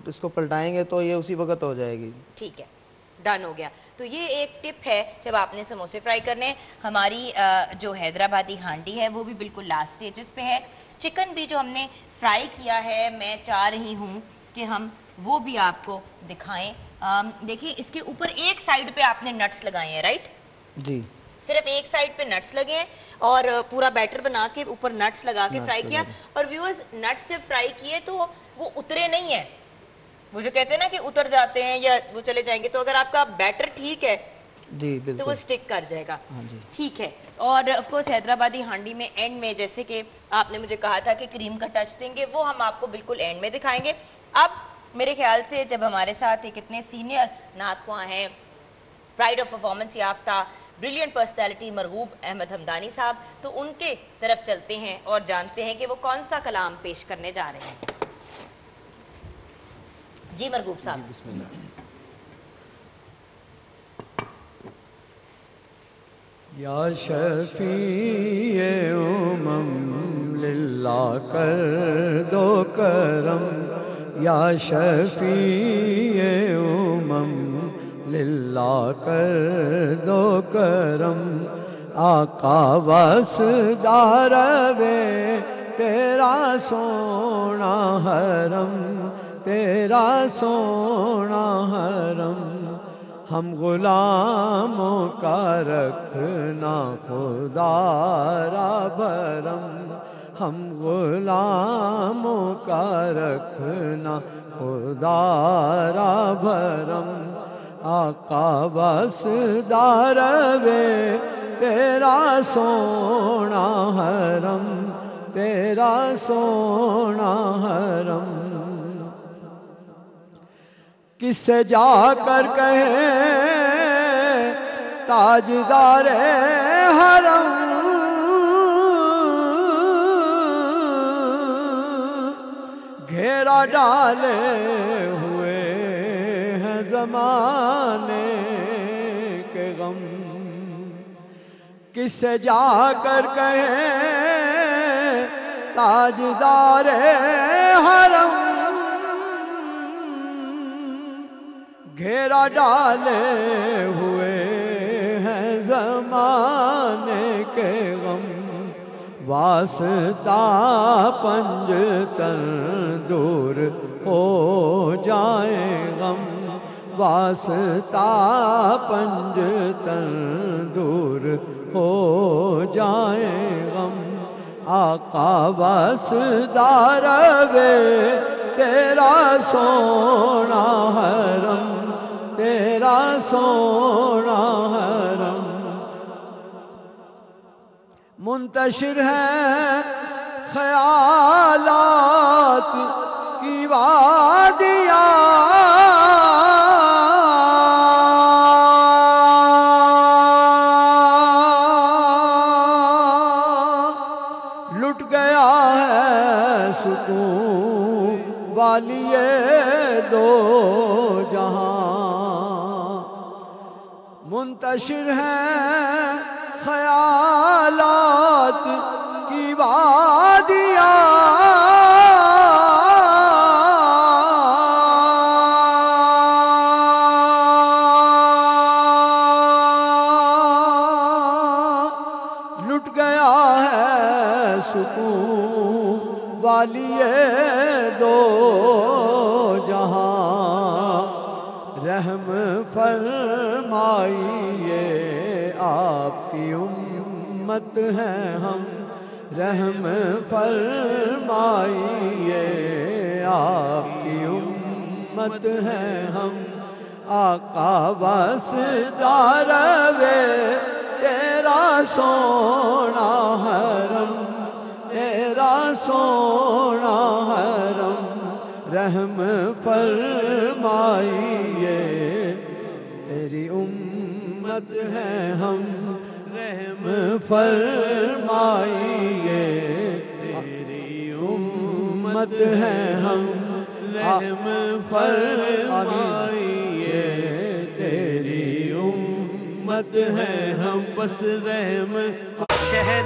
اس کو پلٹائیں گے تو یہ اسی وقت ہو جائے گی. ٹھیک ہے، ڈن ہو گیا. تو یہ ایک ٹپ ہے جب آپ نے سموسے فرائی کرنے ہیں. ہماری جو حیدرآبادی ہانڈی ہے وہ بھی بالکل لاسٹ سٹیجز پہ ہے. چکن بھی جو ہم نے فرائی کیا ہے میں چاہ رہی ہوں کہ ہم وہ بھی آپ کو دکھائیں. دیکھیے اس کے اوپر ایک سائڈ پہ آپ نے نٹس لگائے ہیں رائٹ؟ جی صرف ایک سائڈ پہ نٹس لگے ہیں اور پورا بیٹر بنا کے اوپر نٹس لگا کے فرائی کیا. اور ویورز نٹس جب فرائی کیے تو وہ اترے نہیں ہیں, وہ جو کہتے ہیں نا کہ اتر جاتے ہیں یا وہ چلے جائیں گے, تو اگر آپ کا بیٹر ٹھیک ہے جی تو وہ سٹک کر جائے گا. جی ٹھیک ہے. اور آف کورس حیدرآبادی ہانڈی میں اینڈ میں جیسے کہ آپ نے مجھے کہا تھا کہ کریم کا ٹچ دیں گے, وہ ہم آپ کو بالکل اینڈ میں دکھائیں گے. اب میرے خیال سے جب ہمارے ساتھ ایک اتنے سینئر نعت خواں ہیں, پرائڈ آف پرفارمنس یافتہ بریلینٹ پرسنالٹی مرغوب احمد حمدانی صاحب, تو ان کے طرف چلتے ہیں اور جانتے ہیں کہ وہ کون سا کلام پیش کرنے جا رہے ہیں. جی مرغوب صاحب. بسم اللہ. یا شفیع للہ کر دو کرم, یا شفیع للہ کر دو کرم, آقا واسدار وے تیرا سونا حرم, تیرا سونا حرم, ہم غلاموں کا رکھنا خدا را بھرم, ہم غلاموں کا رکھنا خدا را بھرم, آقا واسدار وے تیرا سونا حرم, تیرا سونا حرم. کس سے جا کر کہیں تاجدار حرم, گھیرا ڈالے ہوئے ہیں زمانے کے غم, کس سے جا کر کہیں تاجدار حرم, گھیرا ڈالے ہوئے ہیں زمانے کے غم, واسطہ پنج تن دور ہو جائے غم, واسطہ پنج تن دور ہو جائے غم, آقا واسدار وے تیرا سونا حرم, تیرا سونا حرم. منتشر ہے خیالات کی وادیاں, لٹ گیا ہے سکون والی دو جہاں, منتشر ہیں خیالات کی وادیاں, لٹ گیا ہے سکون والی دو جہاں, رحم فرمائیے آپ کی امت ہیں ہم, رحم فرمائیے آپ کی امت ہیں ہم, آقا واسدار وے تیرا سونا حرم, تیرا سونا حرم, رحم فرمائیے تیری امت ہیں ہم, رحم فرمائیے تیری امت ہیں ہم, رحم فرمائیے تیری امت ہیں ہم, بس رحم شہر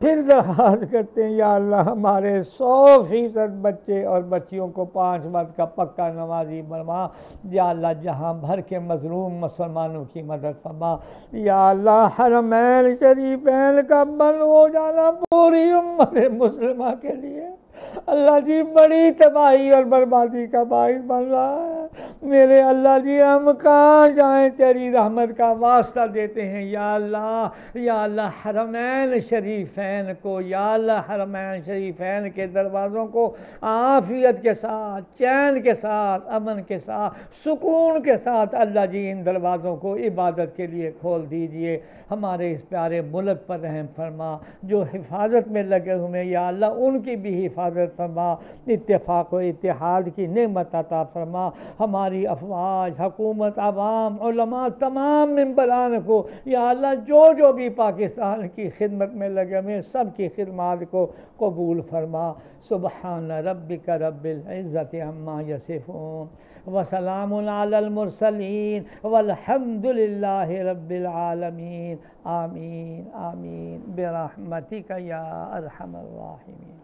پھر درخواست کرتے ہیں یا اللہ ہمارے 100% بچے اور بچیوں کو 5 وقت کا پکا نمازی بنوا. یا اللہ جہاں بھر کے مظلوم مسلمانوں کی مدد فرما. یا اللہ حرمین شریفین کا بند ہو جانا پوری امت مسلمہ کے لیے اللہ جی بڑی تباہی اور بربادی کا باعث بن رہا ہے. میرے اللہ جی ہم کہاں جائیں تیری رحمت کا واسطہ دیتے ہیں. یا اللہ حرمین شریفین کو یا اللہ حرمین شریفین کے دروازوں کو عافیت کے ساتھ چین کے ساتھ امن کے ساتھ سکون کے ساتھ اللہ جی ان دروازوں کو عبادت کے لیے کھول دیجئے. ہمارے اس پیارے ملک پر رحم فرما. جو حفاظت میں لگے ہوئے یا اللہ ان کی بھی حفاظت فرما. اتفاق و اتحاد کی نعمت عطا فرما. ہماری افواج حکومت عوام علماء تمام ممبران کو یا اللہ جو بھی پاکستان کی خدمت میں لگے ہوئے سب کی خدمات کو قبول فرما. سبحان ربک رب العزت عما یصفون وسلام علی المرسلین والحمد للہ رب العالمین. آمین آمین برحمتک یا ارحم الراحمین.